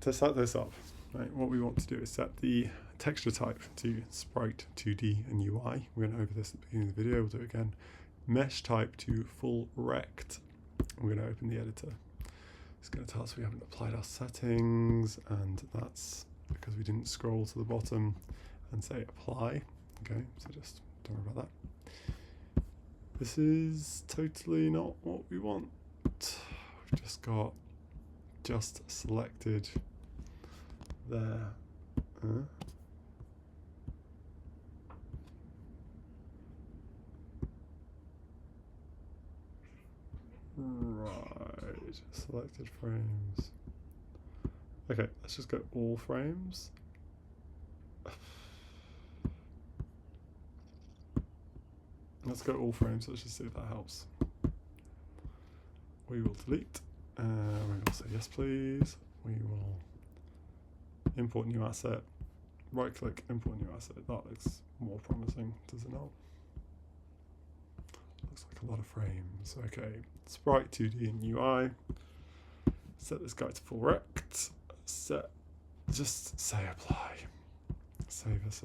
to set this up, right, what we want to do is set the texture type to sprite, 2D, and UI. We're going to over this at the beginning of the video. We'll do it again. Mesh type to full rect. We're going to open the editor. It's going to tell us we haven't applied our settings, and that's because we didn't scroll to the bottom and say apply. Okay, so just don't worry about that. This is totally not what we want. We've just got selected there. Right, selected frames. Okay, let's just go all frames. Let's go all frames. Let's just see if that helps. We will delete. We will say yes, please. We will import new asset. Right click, import new asset. That looks more promising, does it not? Looks like a lot of frames. Okay, sprite, 2D, and UI. Set this guy to full rect. Just say apply. Save us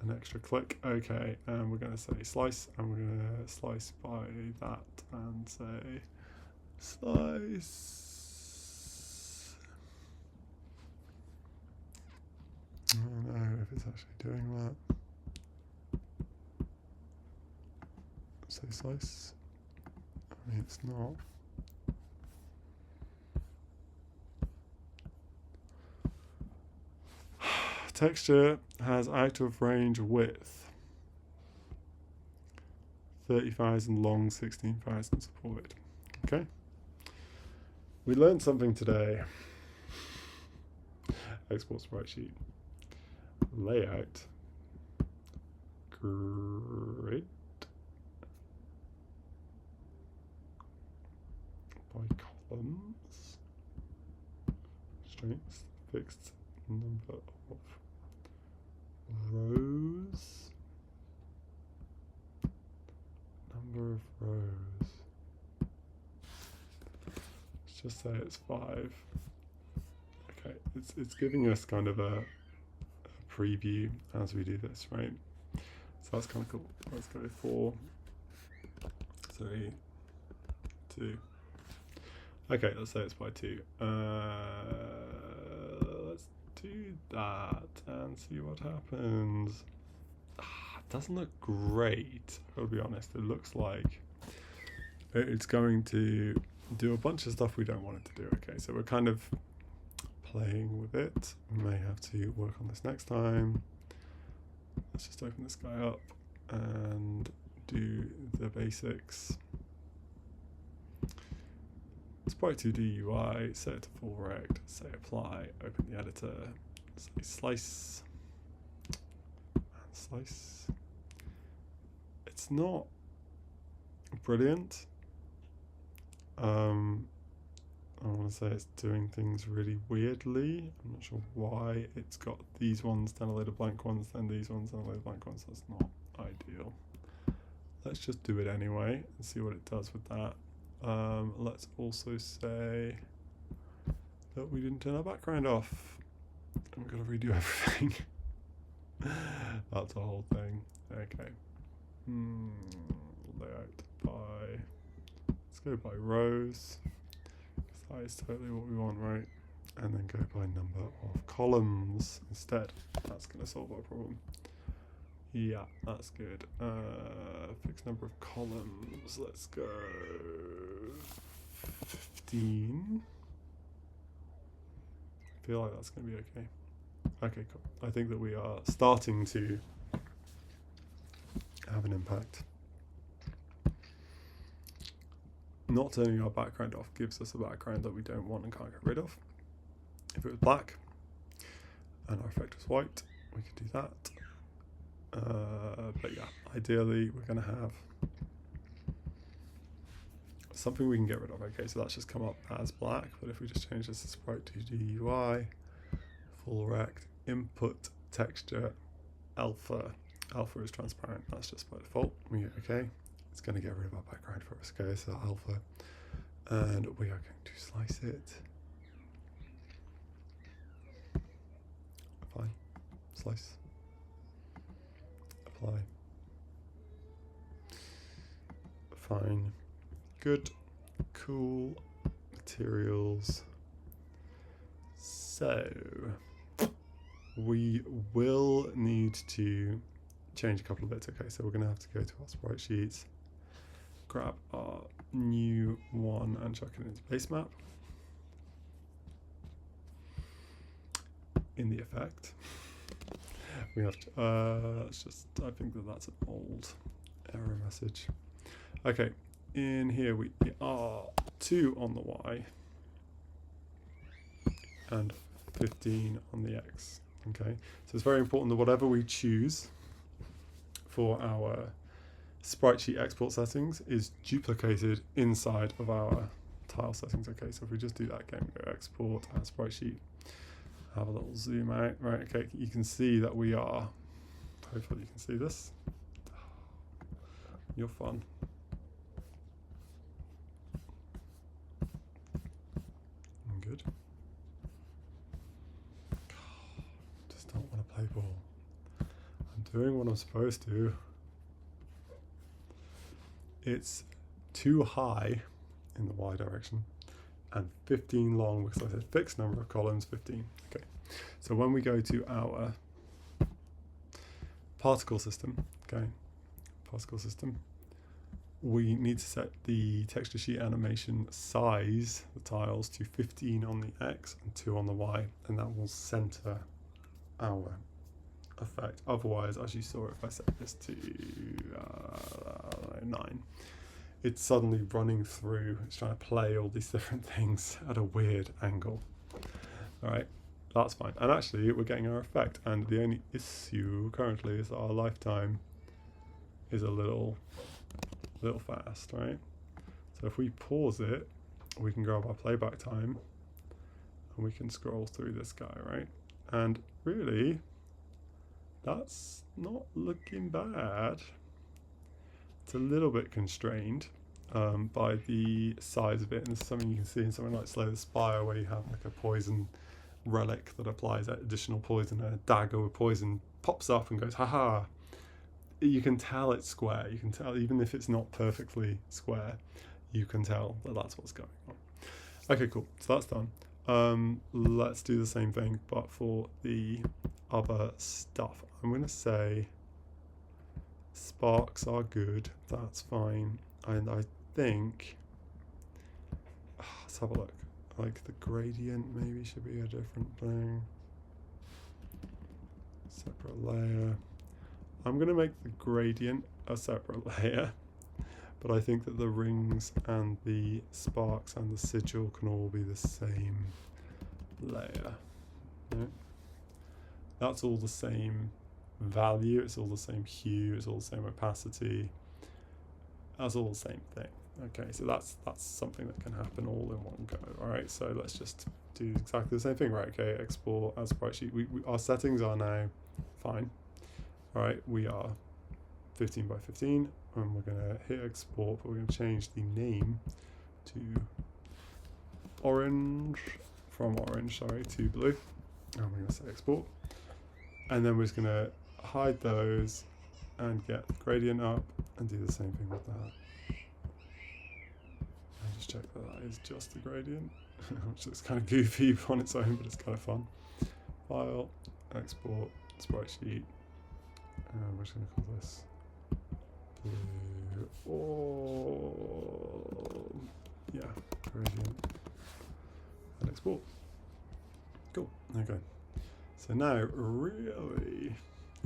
an extra click. Okay, and we're going to say slice, and we're going to slice by that and say slice. I don't know if it's actually doing that. Say slice. I mean, it's not. Texture has out of range width 30,000 long, 16,000 supported. Okay. We learned something today. Export sprite sheet. Layout. Grid. By columns. Strength. Fixed number of rows. Number of rows. Let's just say it's 5. Okay, it's giving us kind of a preview as we do this, right? So that's kind of cool. Let's go 4, 3, 2. Okay, let's say it's by 2. Let's do that and see what happens. It doesn't look great, I'll be honest. It looks like it's going to do a bunch of stuff we don't want it to do. Okay, so we're kind of playing with it. We may have to work on this next time. Let's just open this guy up and do the basics. Sprite 2D UI, set it to full rect, say apply, open the editor, say slice, and slice, it's not brilliant. I want to say it's doing things really weirdly. I'm not sure why. It's got these ones, then a load of blank ones, then these ones, then a load of blank ones. That's not ideal. Let's just do it anyway and see what it does with that. Let's also say that we didn't turn our background off. I'm going to redo everything. That's a whole thing. Okay. Layout by... Let's go by rows. That is totally what we want, right? And then go by number of columns instead. That's going to solve our problem. Yeah, that's good. Fixed number of columns. Let's go 15. I feel like that's going to be okay. Okay, cool. I think that we are starting to have an impact. Not turning our background off gives us a background that we don't want and can't get rid of. If it was black and our effect was white, we could do that. But yeah, ideally we're going to have something we can get rid of. Okay, so that's just come up as black, but if we just change this to sprite 2D UI, full rect, input, texture, alpha. Alpha is transparent, that's just by default. We hit OK. It's going to get rid of our background for us. Okay, so alpha. And we are going to slice it. Fine. Slice. Apply. Fine. Good. Cool. Materials. So we will need to change a couple of bits. Okay, so we're going to have to go to our sprite sheets, grab our new one and chuck it into base map in the effect. We have to, let's just, I think that that's an old error message. Okay, in here we are 2 on the Y and 15 on the X. Okay, so it's very important that whatever we choose for our sprite sheet export settings is duplicated inside of our tile settings. Okay, so if we just do that again, go export our sprite sheet, have a little zoom out, right? Okay, you can see that we are, hopefully you can see this. You're fun. I'm good. Just don't want to play ball. I'm doing what I'm supposed to. It's too high in the Y direction and 15 long because I said fixed number of columns, 15. Okay, so when we go to our particle system, okay, particle system, we need to set the texture sheet animation size, the tiles, to 15 on the X and 2 on the Y, and that will center our effect. Otherwise, as you saw, if I set this to 9, it's suddenly running through, it's trying to play all these different things at a weird angle. All right, that's fine. And actually, we're getting our effect. And the only issue currently is that our lifetime is a little fast, right? So if we pause it, we can grab our playback time and we can scroll through this guy, right? And really, that's not looking bad. It's a little bit constrained by the size of it, and this is something you can see in something like Slay the Spire, where you have like a poison relic that applies additional poison, and a dagger with poison pops up and goes, haha. You can tell it's square. You can tell, even if it's not perfectly square, you can tell that that's what's going on. Okay, cool. So that's done. Let's do the same thing, but for the other stuff. I'm going to say sparks are good. That's fine. And I think, let's have a look. Like the gradient maybe should be a different thing. Separate layer. I'm going to make the gradient a separate layer, but I think that the rings and the sparks and the sigil can all be the same layer. Yeah. That's all the same value, it's all the same hue, it's all the same opacity. That's all the same thing. Okay, so that's something that can happen all in one go. All right, so let's just do exactly the same thing, right? Okay, export as sprite sheet. Our settings are now fine. All right, we are 15 by 15, and we're gonna hit export, but we're gonna change the name to orange, from orange, sorry, to blue, and we're gonna say export, and then we're just gonna hide those and get the gradient up and do the same thing with that. And just check that that is just the gradient, which looks kind of goofy on its own, but it's kind of fun. File, export, sprite sheet, and we're just gonna call this blue, oh, yeah, gradient, and export. Cool, okay. So now, really,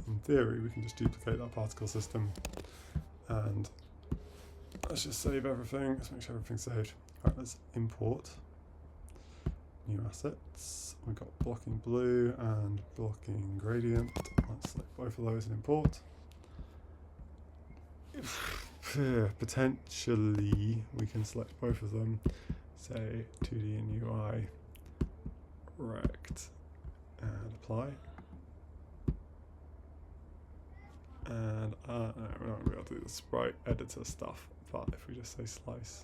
in theory, we can just duplicate that particle system, and let's just save everything. Let's make sure everything's saved. Alright, let's import new assets. We've got blocking blue and blocking gradient. Let's select both of those and import. Potentially, we can select both of them, say 2D and UI, rect, and apply. And no, we're not going to be able to do the sprite editor stuff, but if we just say slice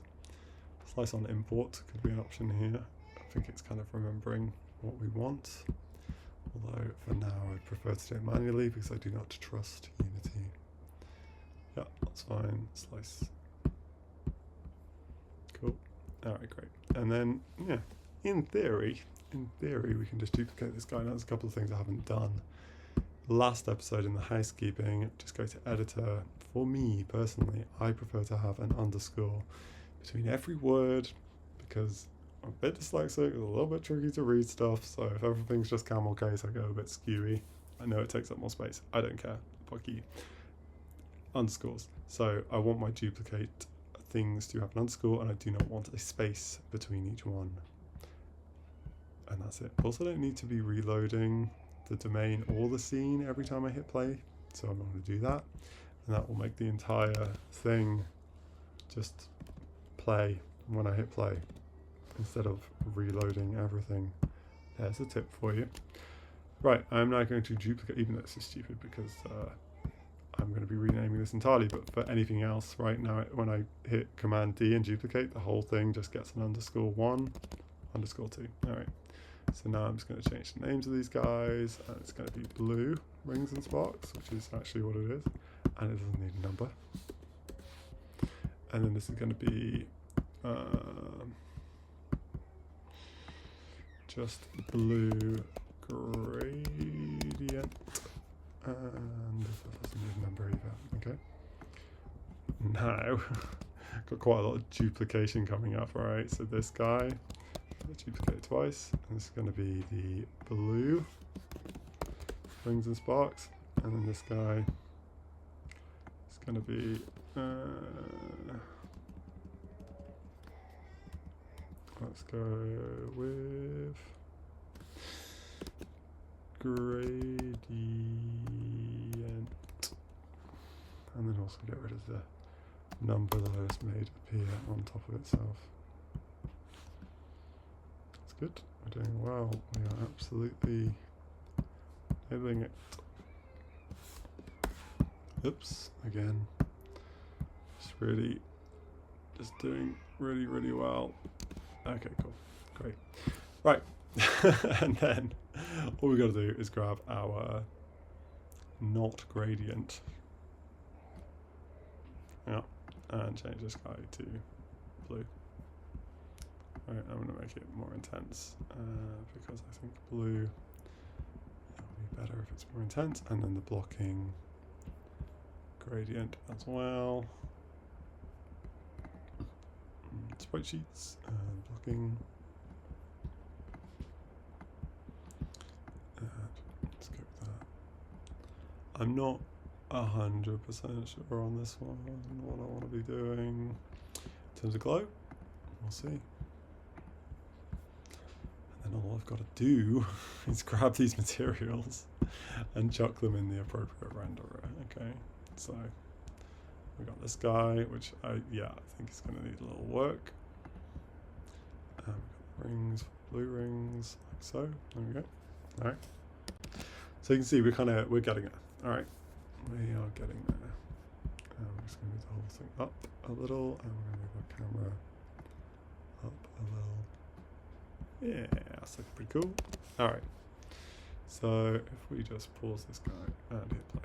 on import could be an option here. I think it's kind of remembering what we want, although for now I prefer to do it manually because I do not trust Unity. Yeah, that's fine. Slice. Cool. Alright, great. And then, yeah, in theory, we can just duplicate this guy. Now, there's a couple of things I haven't done. Last episode in the housekeeping, just go to editor. For me, personally, I prefer to have an underscore between every word because I'm a bit dyslexic, it's a little bit tricky to read stuff, so if everything's just camel case, I go a bit skewy. I know it takes up more space. I don't care. Fuck you. Underscores. So I want my duplicate things to have an underscore, and I do not want a space between each one. And that's it. Also, don't need to be reloading the domain or the scene every time I hit play, so I'm not going to do that, and that will make the entire thing just play when I hit play instead of reloading everything. There's a tip for you. Right, I'm now going to duplicate, even though this is stupid because I'm going to be renaming this entirely, but for anything else right now, when I hit Command D and duplicate, the whole thing just gets an underscore 1, underscore 2. Alright, so now I'm just going to change the names of these guys, and it's going to be blue rings and sparks, which is actually what it is, and it doesn't need a number. And then this is going to be just blue gradient, and this doesn't need a number either. Okay. Now, got quite a lot of duplication coming up. Alright, so this guy, let's duplicate it twice, and this is going to be the blue rings and sparks, and then this guy is going to be let's go with gradient, and then also get rid of the number that I just made appear on top of itself. That's good. We're doing well. We are absolutely nailing it. Oops, again. Just doing really well. Okay, cool. Great. Right. And then all we got to do is grab our not gradient. Yeah. And change this guy to blue. Right, I'm going to make it more intense because I think blue will be better if it's more intense. And then the blocking gradient as well. Sprite sheets, blocking. Let's go with that. I'm not 100% sure on this one what I want to be doing in terms of glow. We'll see. And then all I've got to do is grab these materials and chuck them in the appropriate renderer. Okay, so We got this guy, which I think is going to need a little work. We got rings, blue rings, like so. There we go. All right. So you can see we're getting there. All right, we are getting there. We're just going to move the whole thing up a little, and we're going to move our camera up a little. Yeah, that's looking pretty cool. All right. So if we just pause this guy and hit play.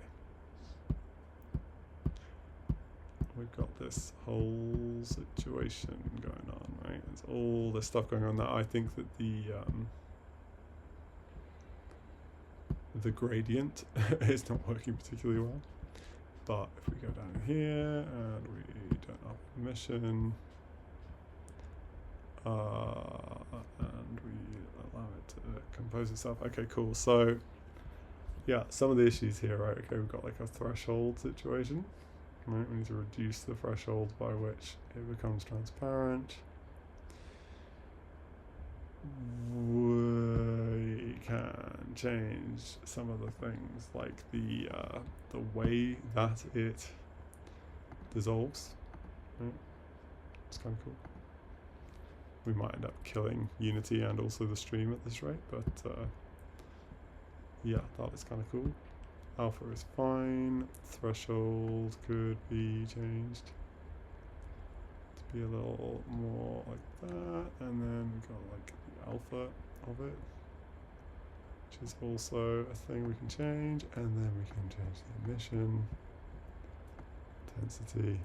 We've got this whole situation going on, right? There's all this stuff going on that I think that the gradient is not working particularly well. But if we go down here and we don't have permission, and we allow it to compose itself. Okay, cool. So yeah, some of the issues here, right? Okay, we've got like a threshold situation. Right, we need to reduce the threshold by which it becomes transparent. We can change some of the things like the way that it dissolves. Right? It's kind of cool. We might end up killing Unity and also the stream at this rate, but yeah, that is kind of cool. Alpha is fine. Threshold could be changed to be a little more like that, and then we've got like the alpha of it, which is also a thing we can change, and then we can change the emission intensity.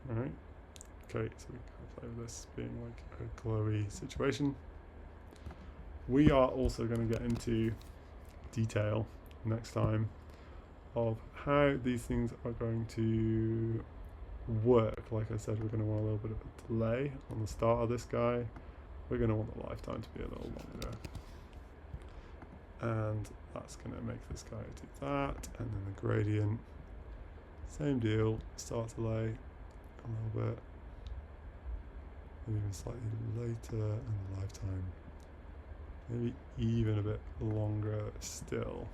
Alright, okay, so we can play with this being like a glowy situation. We are also going to get into detail next time of how these things are going to work. Like I said, we're going to want a little bit of a delay on the start of this guy. We're going to want the lifetime to be a little longer, and that's going to make this guy do that. And then the gradient, same deal, start delay a little bit, and even slightly later, and the lifetime maybe even a bit longer still.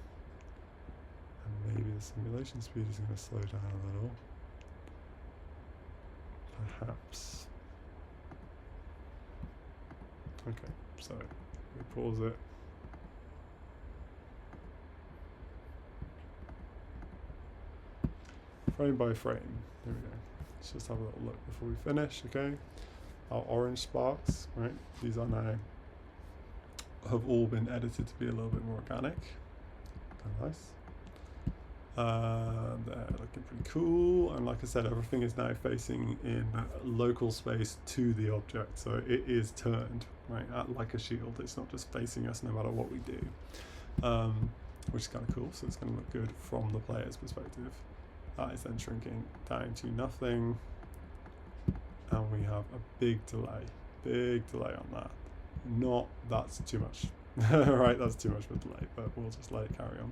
And maybe the simulation speed is going to slow down a little. Perhaps. Okay, so we pause it. Frame by frame. There we go. Let's just have a little look before we finish, okay? Our orange sparks, right? These are now have all been edited to be a little bit more organic. Kind of nice. They're looking pretty cool, and like I said, everything is now facing in local space to the object, so it is turned right like a shield. It's not just facing us no matter what we do, which is kind of cool. So it's going to look good from the player's perspective. That is then shrinking down to nothing, and we have a big delay on that. Not that's too much. Right, that's too much of a delay, but we'll just let it carry on.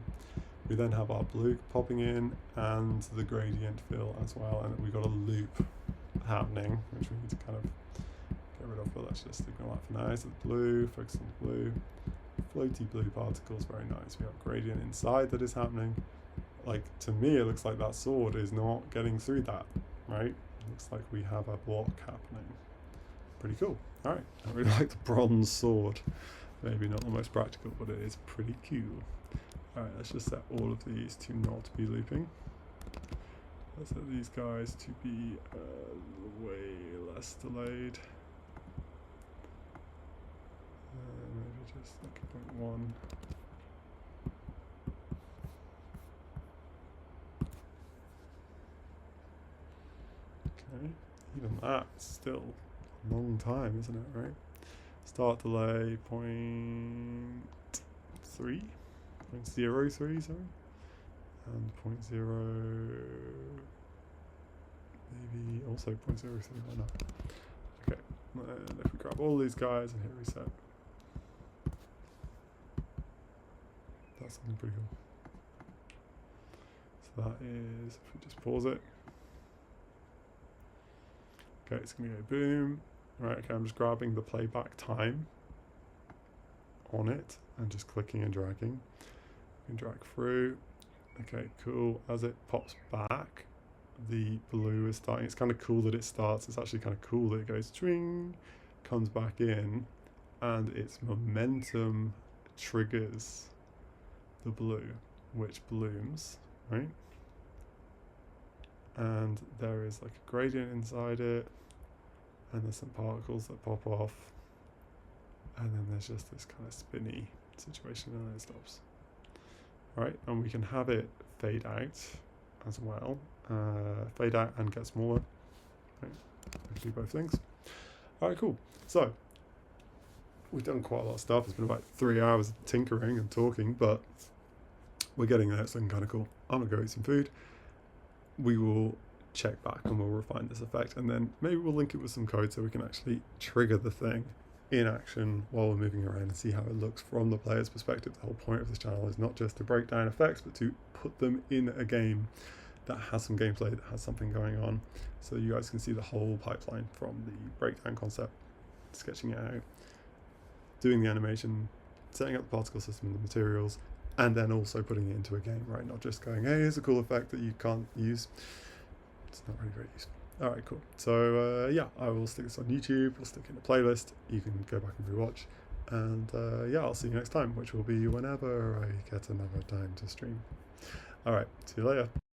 We then have our blue popping in and the gradient fill as well, and we've got a loop happening, which we need to kind of get rid of, but let's just ignore that for now. So the blue, focus on the blue, floaty blue particles, very nice. We have gradient inside that is happening. Like, to me, it looks like that sword is not getting through that, right? It looks like we have a block happening. Pretty cool. All right, I really like the bronze sword. Maybe not the most practical, but it is pretty cool. All right, let's just set all of these to not be looping. Let's set these guys to be way less delayed. Maybe just like 0.1. Okay, even that's still a long time, isn't it, right? Start delay 0.3, 0.03, sorry, and 0.0, maybe also 0.03, why not? Okay, and if we grab all these guys and hit reset, that's something pretty cool. So that is, if we just pause it, okay, it's going to go boom. Right, okay, I'm just grabbing the playback time on it and just clicking and dragging. You can drag through. Okay, cool. As it pops back, the blue is starting. It's kind of cool that it starts. It's actually kind of cool that it goes twing, comes back in, and its momentum triggers the blue, which blooms, right? And there is like a gradient inside it, and there's some particles that pop off, and then there's just this kind of spinny situation, and then it stops. Alright, and we can have it fade out as well. Fade out and get smaller. Right. I can do both things. Alright, cool. So, we've done quite a lot of stuff. It's been about 3 hours of tinkering and talking, but we're getting there. It's looking kind of cool. I'm going to go eat some food. We will check back and we'll refine this effect, and then maybe we'll link it with some code so we can actually trigger the thing in action while we're moving around and see how it looks from the player's perspective. The whole point of this channel is not just to break down effects, but to put them in a game that has some gameplay, that has something going on, so you guys can see the whole pipeline from the breakdown concept, sketching it out, doing the animation, setting up the particle system and the materials, and then also putting it into a game, right? Not just going, hey, here's a cool effect that you can't use. It's not really very useful. Alright, cool. So yeah, I will stick this on YouTube, we'll stick it in a playlist, you can go back and rewatch, and yeah, I'll see you next time, which will be whenever I get another time to stream. Alright, see you later.